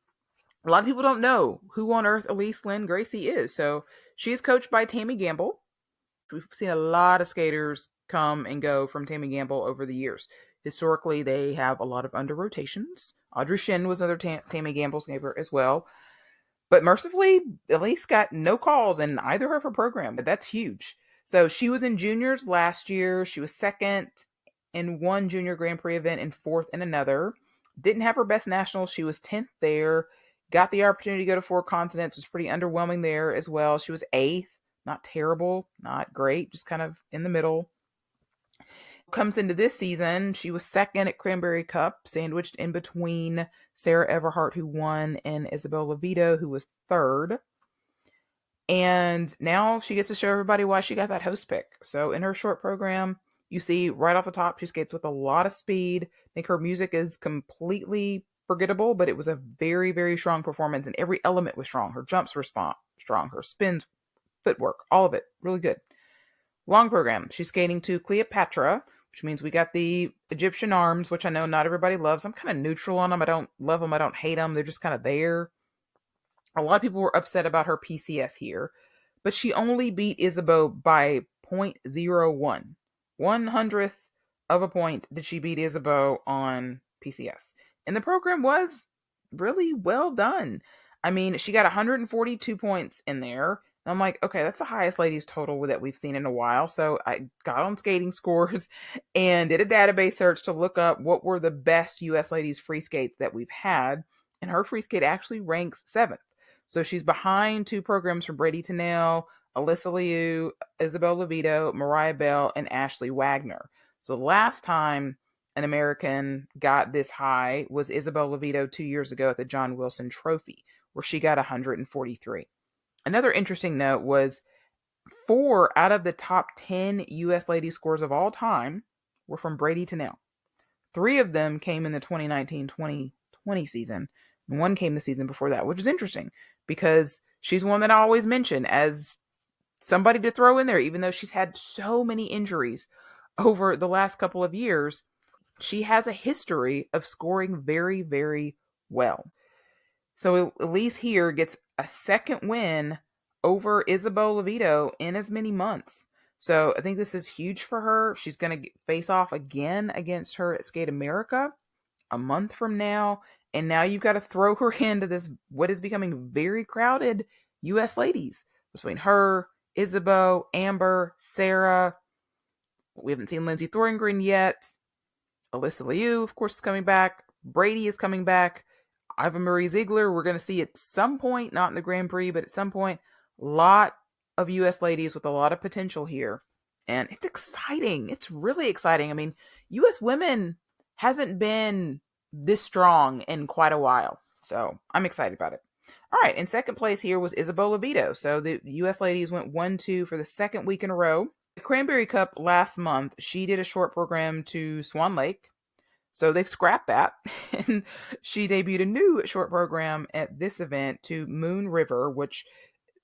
A: a lot of people don't know who on earth Elise lin-gracey is. So she is coached by Tammy Gamble. We've seen a lot of skaters come and go from Tammy Gamble over the years. Historically, they have a lot of under rotations. Audrey Shin was another Tammy Gamble skater as well. But mercifully, Elise got no calls in either of her program. That's huge. So she was in juniors last year. She was second in one junior Grand Prix event and fourth in another. Didn't have her best nationals. She was 10th there. Got the opportunity to go to Four Continents. Was pretty underwhelming there as well. She was 8th. Not terrible, not great, just kind of in the middle. Comes into this season, she was second at Cranberry Cup, sandwiched in between Sarah Everhart, who won, and Isabel Levito, who was third. And now she gets to show everybody why she got that host pick. So in her short program, you see right off the top, she skates with a lot of speed. I think her music is completely forgettable, but it was a very, very strong performance, and every element was strong. Her jumps were strong, her spins, footwork, all of it, really good. Long program, she's skating to Cleopatra, which means we got the Egyptian arms, which I know not everybody loves. I'm kind of neutral on them. I don't love them. I don't hate them. They're just kind of there. A lot of people were upset about her PCS here, but she only beat Isabeau by 0.01. 1/100th of a point did she beat Isabeau on PCS. And the program was really well done. I mean, she got 142 points in there. And I'm like, okay, that's the highest ladies total that we've seen in a while. So I got on skating scores and did a database search to look up what were the best US ladies free skates that we've had. And her free skate actually ranks 7th. So she's behind two programs from Brady Tennell, Alyssa Liu, Isabel Levito, Mariah Bell, and Ashley Wagner. So the last time an American got this high was Isabel Levito 2 years ago at the John Wilson Trophy, where she got 143. Another interesting note was 4 out of the top 10 U.S. ladies scores of all time were from Brady Tennell. 3 of them came in the 2019-2020 season, and 1 came the season before that, which is interesting because she's one that I always mention as somebody to throw in there, even though she's had so many injuries over the last couple of years. She has a history of scoring very, very well. So Elise here gets a second win over Isabel Levito in as many months. So I think this is huge for her. She's going to face off again against her at Skate America a month from now. And now you've got to throw her into this, what is becoming very crowded U.S. ladies between her, Isabeau, Amber, Sarah. We haven't seen Lindsay Thorngren yet. Alyssa Liu, of course, is coming back. Brady is coming back. Iva Marie Ziegler, we're going to see at some point, not in the Grand Prix, but at some point, a lot of U.S. ladies with a lot of potential here. And it's exciting. It's really exciting. I mean, U.S. women hasn't been this strong in quite a while. So I'm excited about it. All right. In second place here was Isabel Levito. So the U.S. ladies went 1-2 for the second week in a row. The Cranberry Cup last month, she did a short program to Swan Lake. So they've scrapped that, and she debuted a new short program at this event to Moon River, which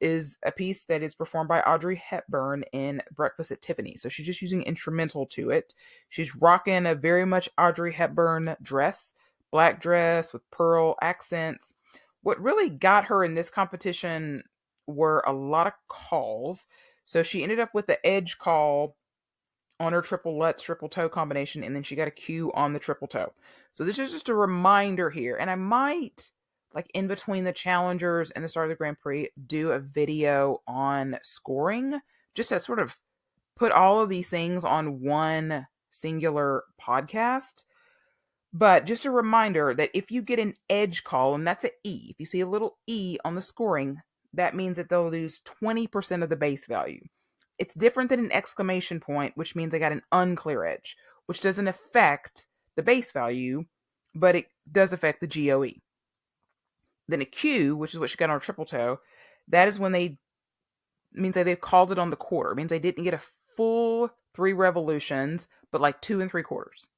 A: is a piece that is performed by Audrey Hepburn in Breakfast at Tiffany's. So she's just using instrumental to it. She's rocking a very much Audrey Hepburn dress, black dress with pearl accents. What really got her in this competition were a lot of calls. So she ended up with the edge call on her triple Lutz, triple toe combination, and then she got a Q on the triple toe. So this is just a reminder here. And I might, like in between the challengers and the start of the Grand Prix, do a video on scoring, just to sort of put all of these things on one singular podcast. But just a reminder that if you get an edge call, and that's an E, if you see a little E on the scoring, that means that they'll lose 20% of the base value. It's different than an exclamation point, which means I got an unclear edge, which doesn't affect the base value, but it does affect the GOE. Then a Q, which is what she got on her triple toe, that is when means that they've called it on the quarter. It means they didn't get a full 3 revolutions, but like 2 3/4.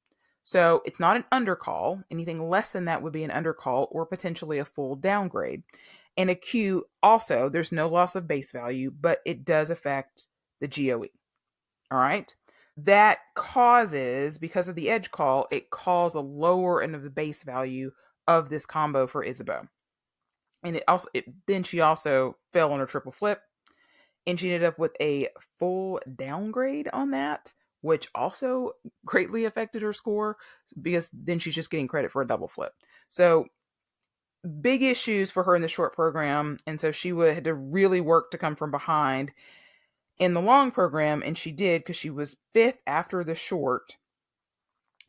A: So it's not an undercall. Anything less than that would be an undercall or potentially a full downgrade. And a Q also, there's no loss of base value, but it does affect the GOE. All right. That causes, because of the edge call, it calls a lower end of the base value of this combo for Isabeau. And then she also fell on her triple flip, and she ended up with a full downgrade on that, which also greatly affected her score because then she's just getting credit for a double flip. So big issues for her in the short program. And so she had to really work to come from behind in the long program, and she did because she was 5th after the short.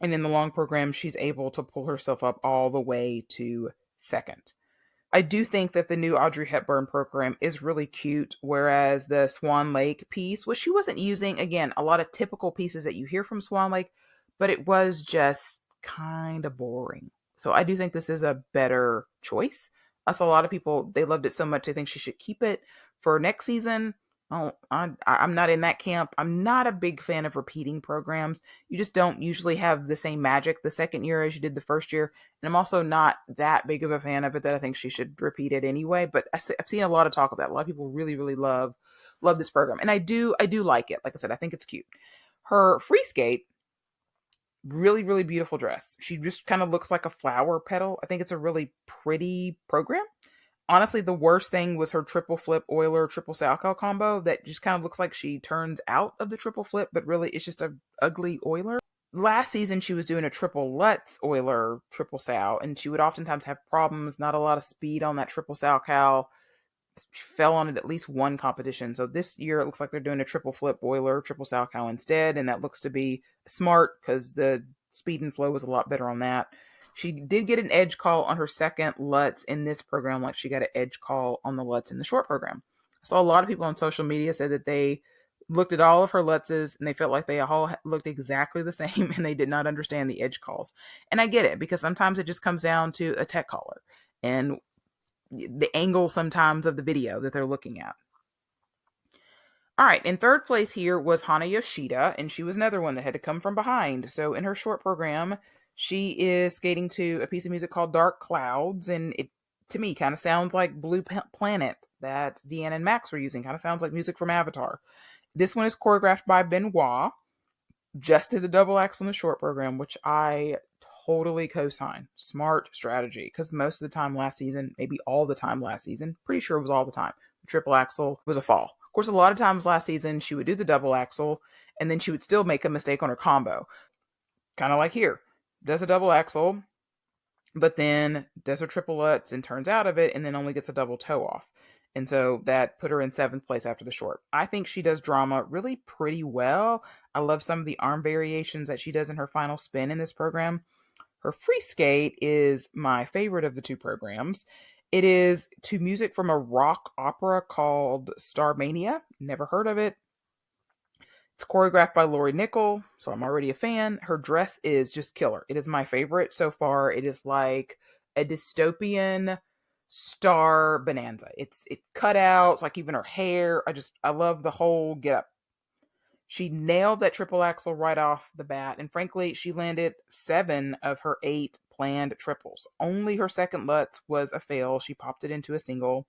A: And in the long program, she's able to pull herself up all the way to 2nd. I do think that the new Audrey Hepburn program is really cute, whereas the Swan Lake piece, which she wasn't using, again, a lot of typical pieces that you hear from Swan Lake, but it was just kind of boring. So I do think this is a better choice. Us, a lot of people, they loved it so much, they think she should keep it for next season. I'm not in that camp. I'm not a big fan of repeating programs. You just don't usually have the same magic the second year as you did the first year. And I'm also not that big of a fan of it that I think she should repeat it anyway. But I've seen a lot of talk of that. A lot of people really, really love love this program. And I do like it. Like I said, I think it's cute. Her free skate, really, really beautiful dress. She just kind of looks like a flower petal. I think it's a really pretty program. Honestly, the worst thing was her triple flip Euler triple Salchow combo that just kind of looks like she turns out of the triple flip, but really it's just a ugly Euler. Last season, she was doing a triple Lutz Euler triple Sal, and she would oftentimes have problems, not a lot of speed on that triple Salchow. She fell on it at least one competition. So this year it looks like they're doing a triple flip Euler, triple Salchow instead, and that looks to be smart because the speed and flow was a lot better on that. She did get an edge call on her second Lutz in this program, like she got an edge call on the Lutz in the short program. I saw a lot of people on social media said that they looked at all of her Lutzes and they felt like they all looked exactly the same and they did not understand the edge calls. And I get it, because sometimes it just comes down to a tech caller and the angle sometimes of the video that they're looking at. All right, in third place here was Hana Yoshida, and she was another one that had to come from behind. So in her short program, she is skating to a piece of music called Dark Clouds, and it, to me, kind of sounds like Blue Planet that Deanna and Max were using. Kind of sounds like music from Avatar. This one is choreographed by Benoit, just did the double axe on the short program, which I totally co-sign. Smart strategy, because most of the time last season, maybe all the time last season, pretty sure it was all the time, the triple axel was a fall. Of course, a lot of times last season, she would do the double axel, and then she would still make a mistake on her combo. Kind of like here. Does a double axel, but then does her triple Lutz and turns out of it, and then only gets a double toe off. And so that put her in seventh place after the short. I think she does drama really pretty well. I love some of the arm variations that she does in her final spin in this program. Her free skate is my favorite of the two programs. It is to music from a rock opera called Starmania. Never heard of it. It's choreographed by Lori Nickel, so I'm already a fan. Her dress is just killer. It is my favorite so far. It is like a dystopian star bonanza. It cut out, it's like even her hair. I love the whole get up. She nailed that triple axel right off the bat, and frankly, she landed 7 of her 8 planned triples. Only her second Lutz was a fail. She popped it into a single,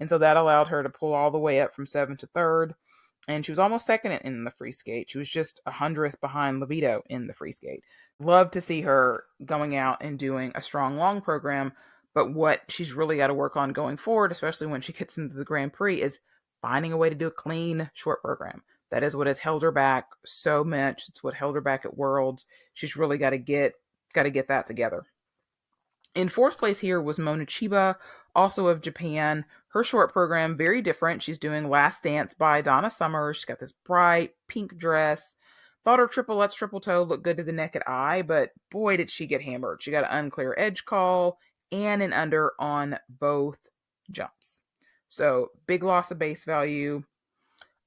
A: and so that allowed her to pull all the way up from 7th to 3rd. And she was almost second in the free skate. She was just 100th behind Levito in the free skate. Love to see her going out and doing a strong long program, but what she's really got to work on going forward, especially when she gets into the Grand Prix, is finding a way to do a clean short program. That is what has held her back so much. It's what held her back at Worlds. She's really got to get that together. In fourth place here was Mona Chiba, also of Japan. Her short program, very different. She's doing Last Dance by Donna Summer. She's got this bright pink dress. Thought her triple Lutz triple toe looked good to the naked eye, but boy, did she get hammered. She got an unclear edge call and an under on both jumps. So big loss of base value.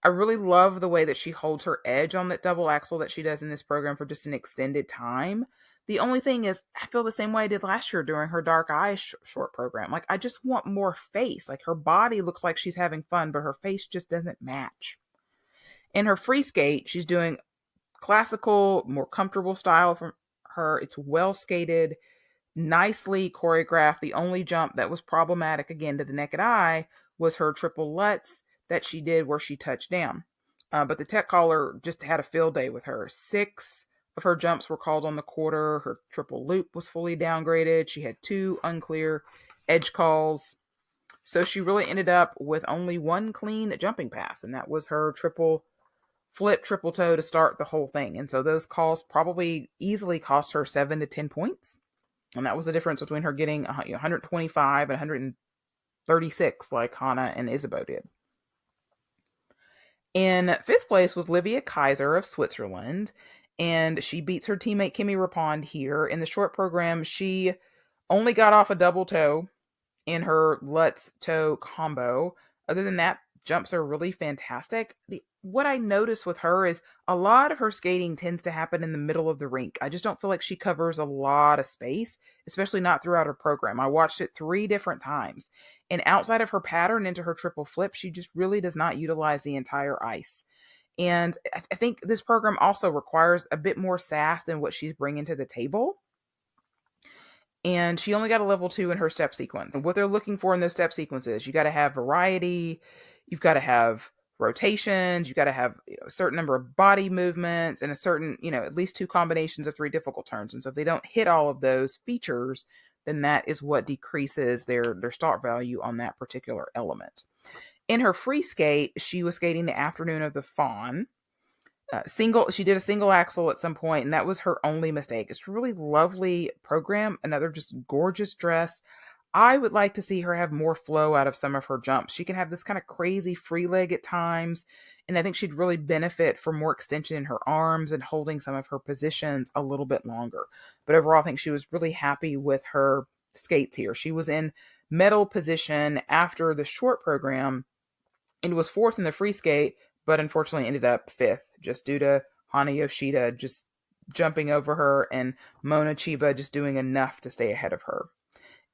A: I really love the way that she holds her edge on that double axel that she does in this program for just an extended time. The only thing is, I feel the same way I did last year during her Dark Eyes short program. Like, I just want more face. Like, her body looks like she's having fun, but her face just doesn't match. In her free skate, she's doing classical, more comfortable style from her. It's well skated, nicely choreographed. The only jump that was problematic, again, to the naked eye was her triple Lutz that she did where she touched down. But the tech caller just had a field day with her. 6 of her jumps were called on the quarter. Her triple loop was fully downgraded. She had 2 unclear edge calls. So she really ended up with only 1 clean jumping pass, and that was her triple flip, triple toe to start the whole thing. And so those calls probably easily cost her 7 to 10 points. And that was the difference between her getting 125 and 136 like Hana and Isabeau did. In fifth place was Livia Kaiser of Switzerland, and she beats her teammate Kimi Rapond here. In the short program, she only got off a double toe in her Lutz toe combo. Other than that, jumps are really fantastic. What I notice with her is a lot of her skating tends to happen in the middle of the rink. I just don't feel like she covers a lot of space, especially not throughout her program. I watched it 3 different times. And outside of her pattern into her triple flip, she just really does not utilize the entire ice. And I think this program also requires a bit more sass than what she's bringing to the table. And she only got a level 2 in her step sequence. And what they're looking for in those step sequences, you got to have variety, you've got to have rotations. You got to have a certain number of body movements and a certain, at least 2 combinations of 3 difficult turns. And so if they don't hit all of those features, then that is what decreases their start value on that particular element. In her free skate, she was skating the afternoon of the fawn. She did a single axle at some point, and that was her only mistake. It's a really lovely program, another just gorgeous dress. I would like to see her have more flow out of some of her jumps. She can have this kind of crazy free leg at times, and I think she'd really benefit from more extension in her arms and holding some of her positions a little bit longer. But overall, I think she was really happy with her skates here. She was in medal position after the short program and was fourth in the free skate, but unfortunately ended up fifth just due to Hana Yoshida just jumping over her and Mona Chiba just doing enough to stay ahead of her.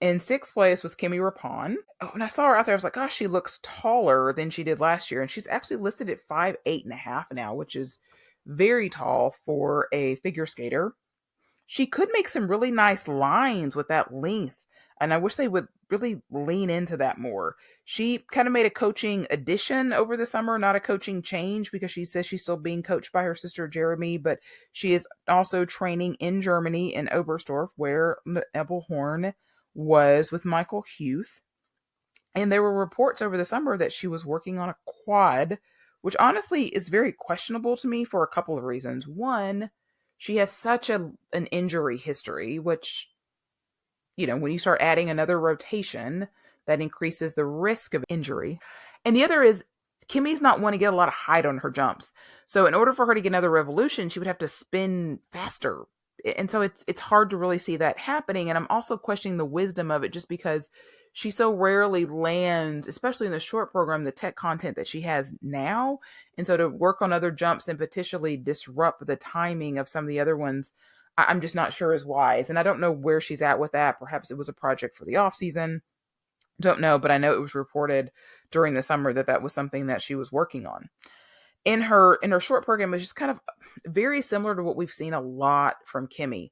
A: In sixth place was Kimi Rapon. Oh, when I saw her out there, I was like, gosh, she looks taller than she did last year. And she's actually listed at 5'8.5" now, which is very tall for a figure skater. She could make some really nice lines with that length. And I wish they would really lean into that more. She kind of made a coaching addition over the summer, not a coaching change, because she says she's still being coached by her sister Jeremy, but she is also training in Germany in Oberstdorf, where Nebelhorn was with Michael Huth. And there were reports over the summer that she was working on a quad, which honestly is very questionable to me for a couple of reasons. One, she has such an injury history, which, when you start adding another rotation, that increases the risk of injury. And the other is Kimmy's not one to get a lot of height on her jumps. So in order for her to get another revolution, she would have to spin faster. And so it's hard to really see that happening. And I'm also questioning the wisdom of it just because she so rarely lands, especially in the short program, the tech content that she has now. And so to work on other jumps and potentially disrupt the timing of some of the other ones, I'm just not sure is wise. And I don't know where she's at with that. Perhaps it was a project for the off season. Don't know, but I know it was reported during the summer that was something that she was working on. In her short program, it's just kind of very similar to what we've seen a lot from Kimmy.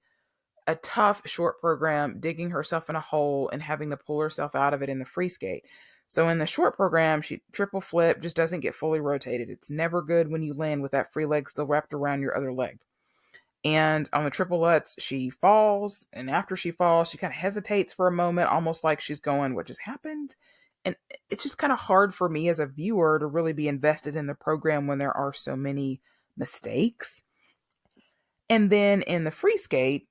A: A tough short program, digging herself in a hole and having to pull herself out of it in the free skate. So in the short program, she triple flip, just doesn't get fully rotated. It's never good when you land with that free leg still wrapped around your other leg. And on the triple lutz, she falls, and after she falls, she kind of hesitates for a moment, almost like she's going, what just happened? And it's just kind of hard for me as a viewer to really be invested in the program when there are so many mistakes. And then in the free skate,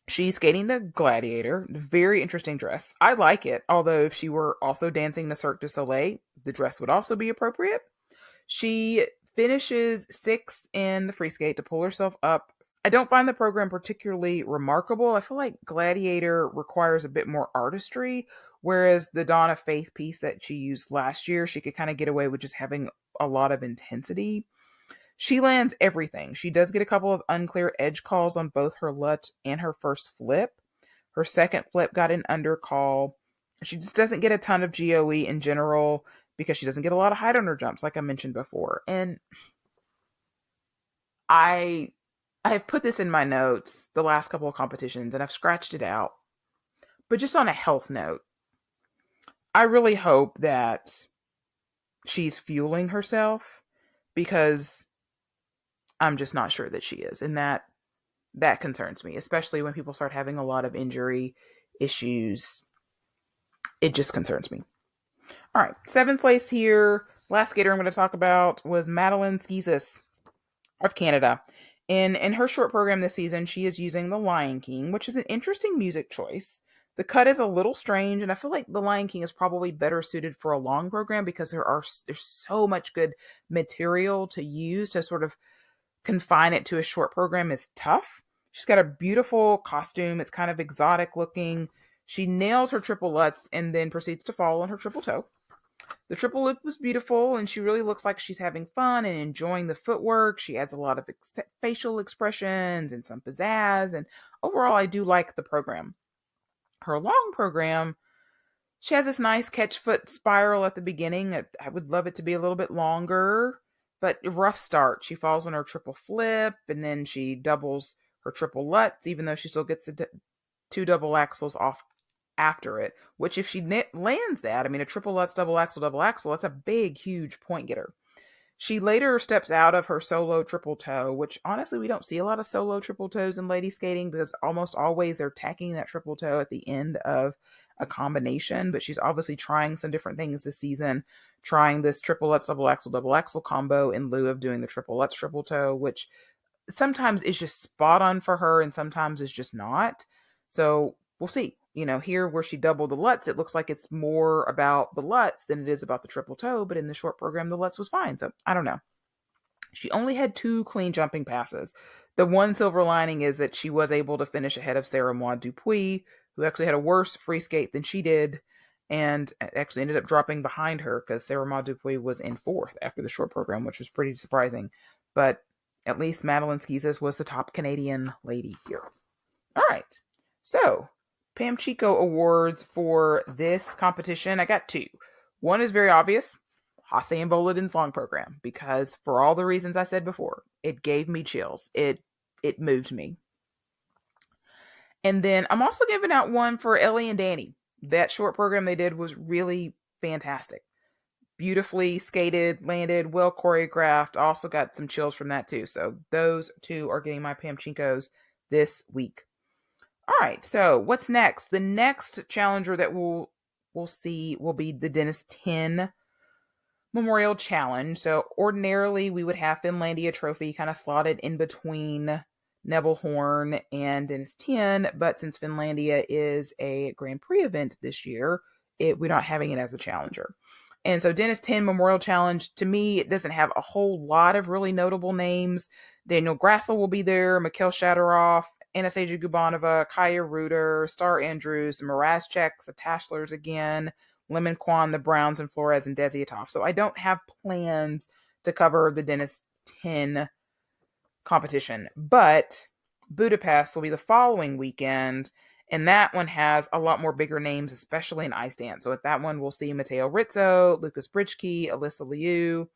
A: she's skating the Gladiator, very interesting dress. I like it, although if she were also dancing the Cirque du Soleil, the dress would also be appropriate. She finishes sixth in the free skate to pull herself up. I don't find the program particularly remarkable. I feel like Gladiator requires a bit more artistry, whereas the Dawn of Faith piece that she used last year, she could kind of get away with just having a lot of intensity. She lands everything. She does get a couple of unclear edge calls on both her LUT and her first flip. Her second flip got an undercall. She just doesn't get a ton of GOE in general because she doesn't get a lot of height on her jumps, like I mentioned before. And I have put this in my notes the last couple of competitions, and I've scratched it out. But just on a health note, I really hope that she's fueling herself, because I'm just not sure that she is. And that concerns me, especially when people start having a lot of injury issues. It just concerns me. All right, seventh place here. Last skater I'm going to talk about was Madeline Skizis of Canada. In her short program this season, she is using The Lion King, which is an interesting music choice. The cut is a little strange, and I feel like The Lion King is probably better suited for a long program because there's so much good material to use. To sort of confine it to a short program is tough. She's got a beautiful costume. It's kind of exotic looking. She nails her triple lutz and then proceeds to fall on her triple toe. The triple loop was beautiful, and she really looks like she's having fun and enjoying the footwork. She adds a lot of facial expressions and some pizzazz, and overall, I do like the program. Her long program, she has this nice catch foot spiral at the beginning. I would love it to be a little bit longer, but rough start. She falls on her triple flip, and then she doubles her triple lutz, even though she still gets the 2 double axles off after it, which if she lands that, I mean, a triple Lutz, double axel, that's a big, huge point getter. She later steps out of her solo triple toe, which honestly, we don't see a lot of solo triple toes in lady skating because almost always they're tacking that triple toe at the end of a combination. But she's obviously trying some different things this season, trying this triple Lutz, double axel combo in lieu of doing the triple Lutz triple toe, which sometimes is just spot on for her and sometimes is just not. So we'll see. Here where she doubled the Lutz, it looks like it's more about the Lutz than it is about the triple toe, but in the short program, the Lutz was fine. So I don't know. She only had 2 clean jumping passes. The one silver lining is that she was able to finish ahead of Sarah Maud Dupuis, who actually had a worse free skate than she did, and actually ended up dropping behind her because Sarah Maud Dupuis was in 4th after the short program, which was pretty surprising. But at least Madeline Schizas was the top Canadian lady here. All right. So, Pam Chico awards for this competition. I got 2. One is very obvious. Hassan Boladin's long program, because for all the reasons I said before, it gave me chills. It moved me. And then I'm also giving out one for Ellie and Danny. That short program they did was really fantastic. Beautifully skated, landed, well choreographed. Also got some chills from that too. So those 2 are getting my Pam Chinkos this week. All right, so what's next? The next challenger that we'll see will be the Dennis 10 Memorial Challenge. So ordinarily we would have Finlandia Trophy kind of slotted in between Nebelhorn and Dennis 10, but since Finlandia is a Grand Prix event this year, we're not having it as a challenger. And so Dennis 10 Memorial Challenge, to me, it doesn't have a whole lot of really notable names. Daniel Grassel will be there, Mikhail Shadorov, Anastasia Gubanova, Kaya Ruder, Star Andrews, the Mrazcheks, the Tashlers again, Lemon Kwan, the Browns, and Flores and Desiatov. So I don't have plans to cover the Dennis 10 competition, but Budapest will be the following weekend, and that one has a lot more bigger names, especially in ice dance. So at that one, we'll see Matteo Rizzo, Lucas Bridgke, Alyssa Liu,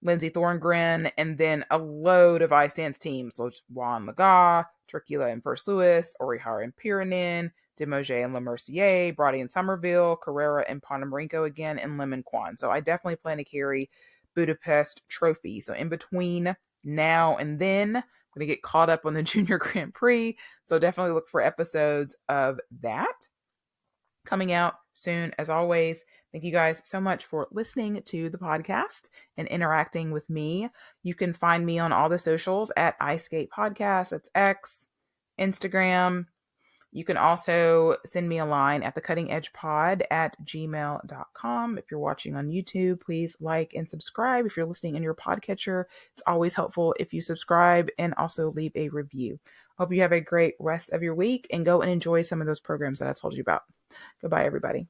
A: Lindsay Thorngren, and then a load of ice dance teams. So Juan Laga, Turkila and First Lewis, Orihara and Pirinen, Demoget and Le Mercier, Brody and Somerville, Carrera and Ponomarenko again, and Lemon Kwan. So I definitely plan to carry Budapest Trophy. So in between now and then, I'm going to get caught up on the Junior Grand Prix. So definitely look for episodes of that coming out soon. As always, thank you guys so much for listening to the podcast and interacting with me. You can find me on all the socials at Ice Skate Podcast. That's X, Instagram. You can also send me a line at thecuttingedgepod@gmail.com. If you're watching on YouTube, please like and subscribe. If you're listening in your podcatcher, it's always helpful if you subscribe and also leave a review. Hope you have a great rest of your week and go and enjoy some of those programs that I told you about. Goodbye, everybody.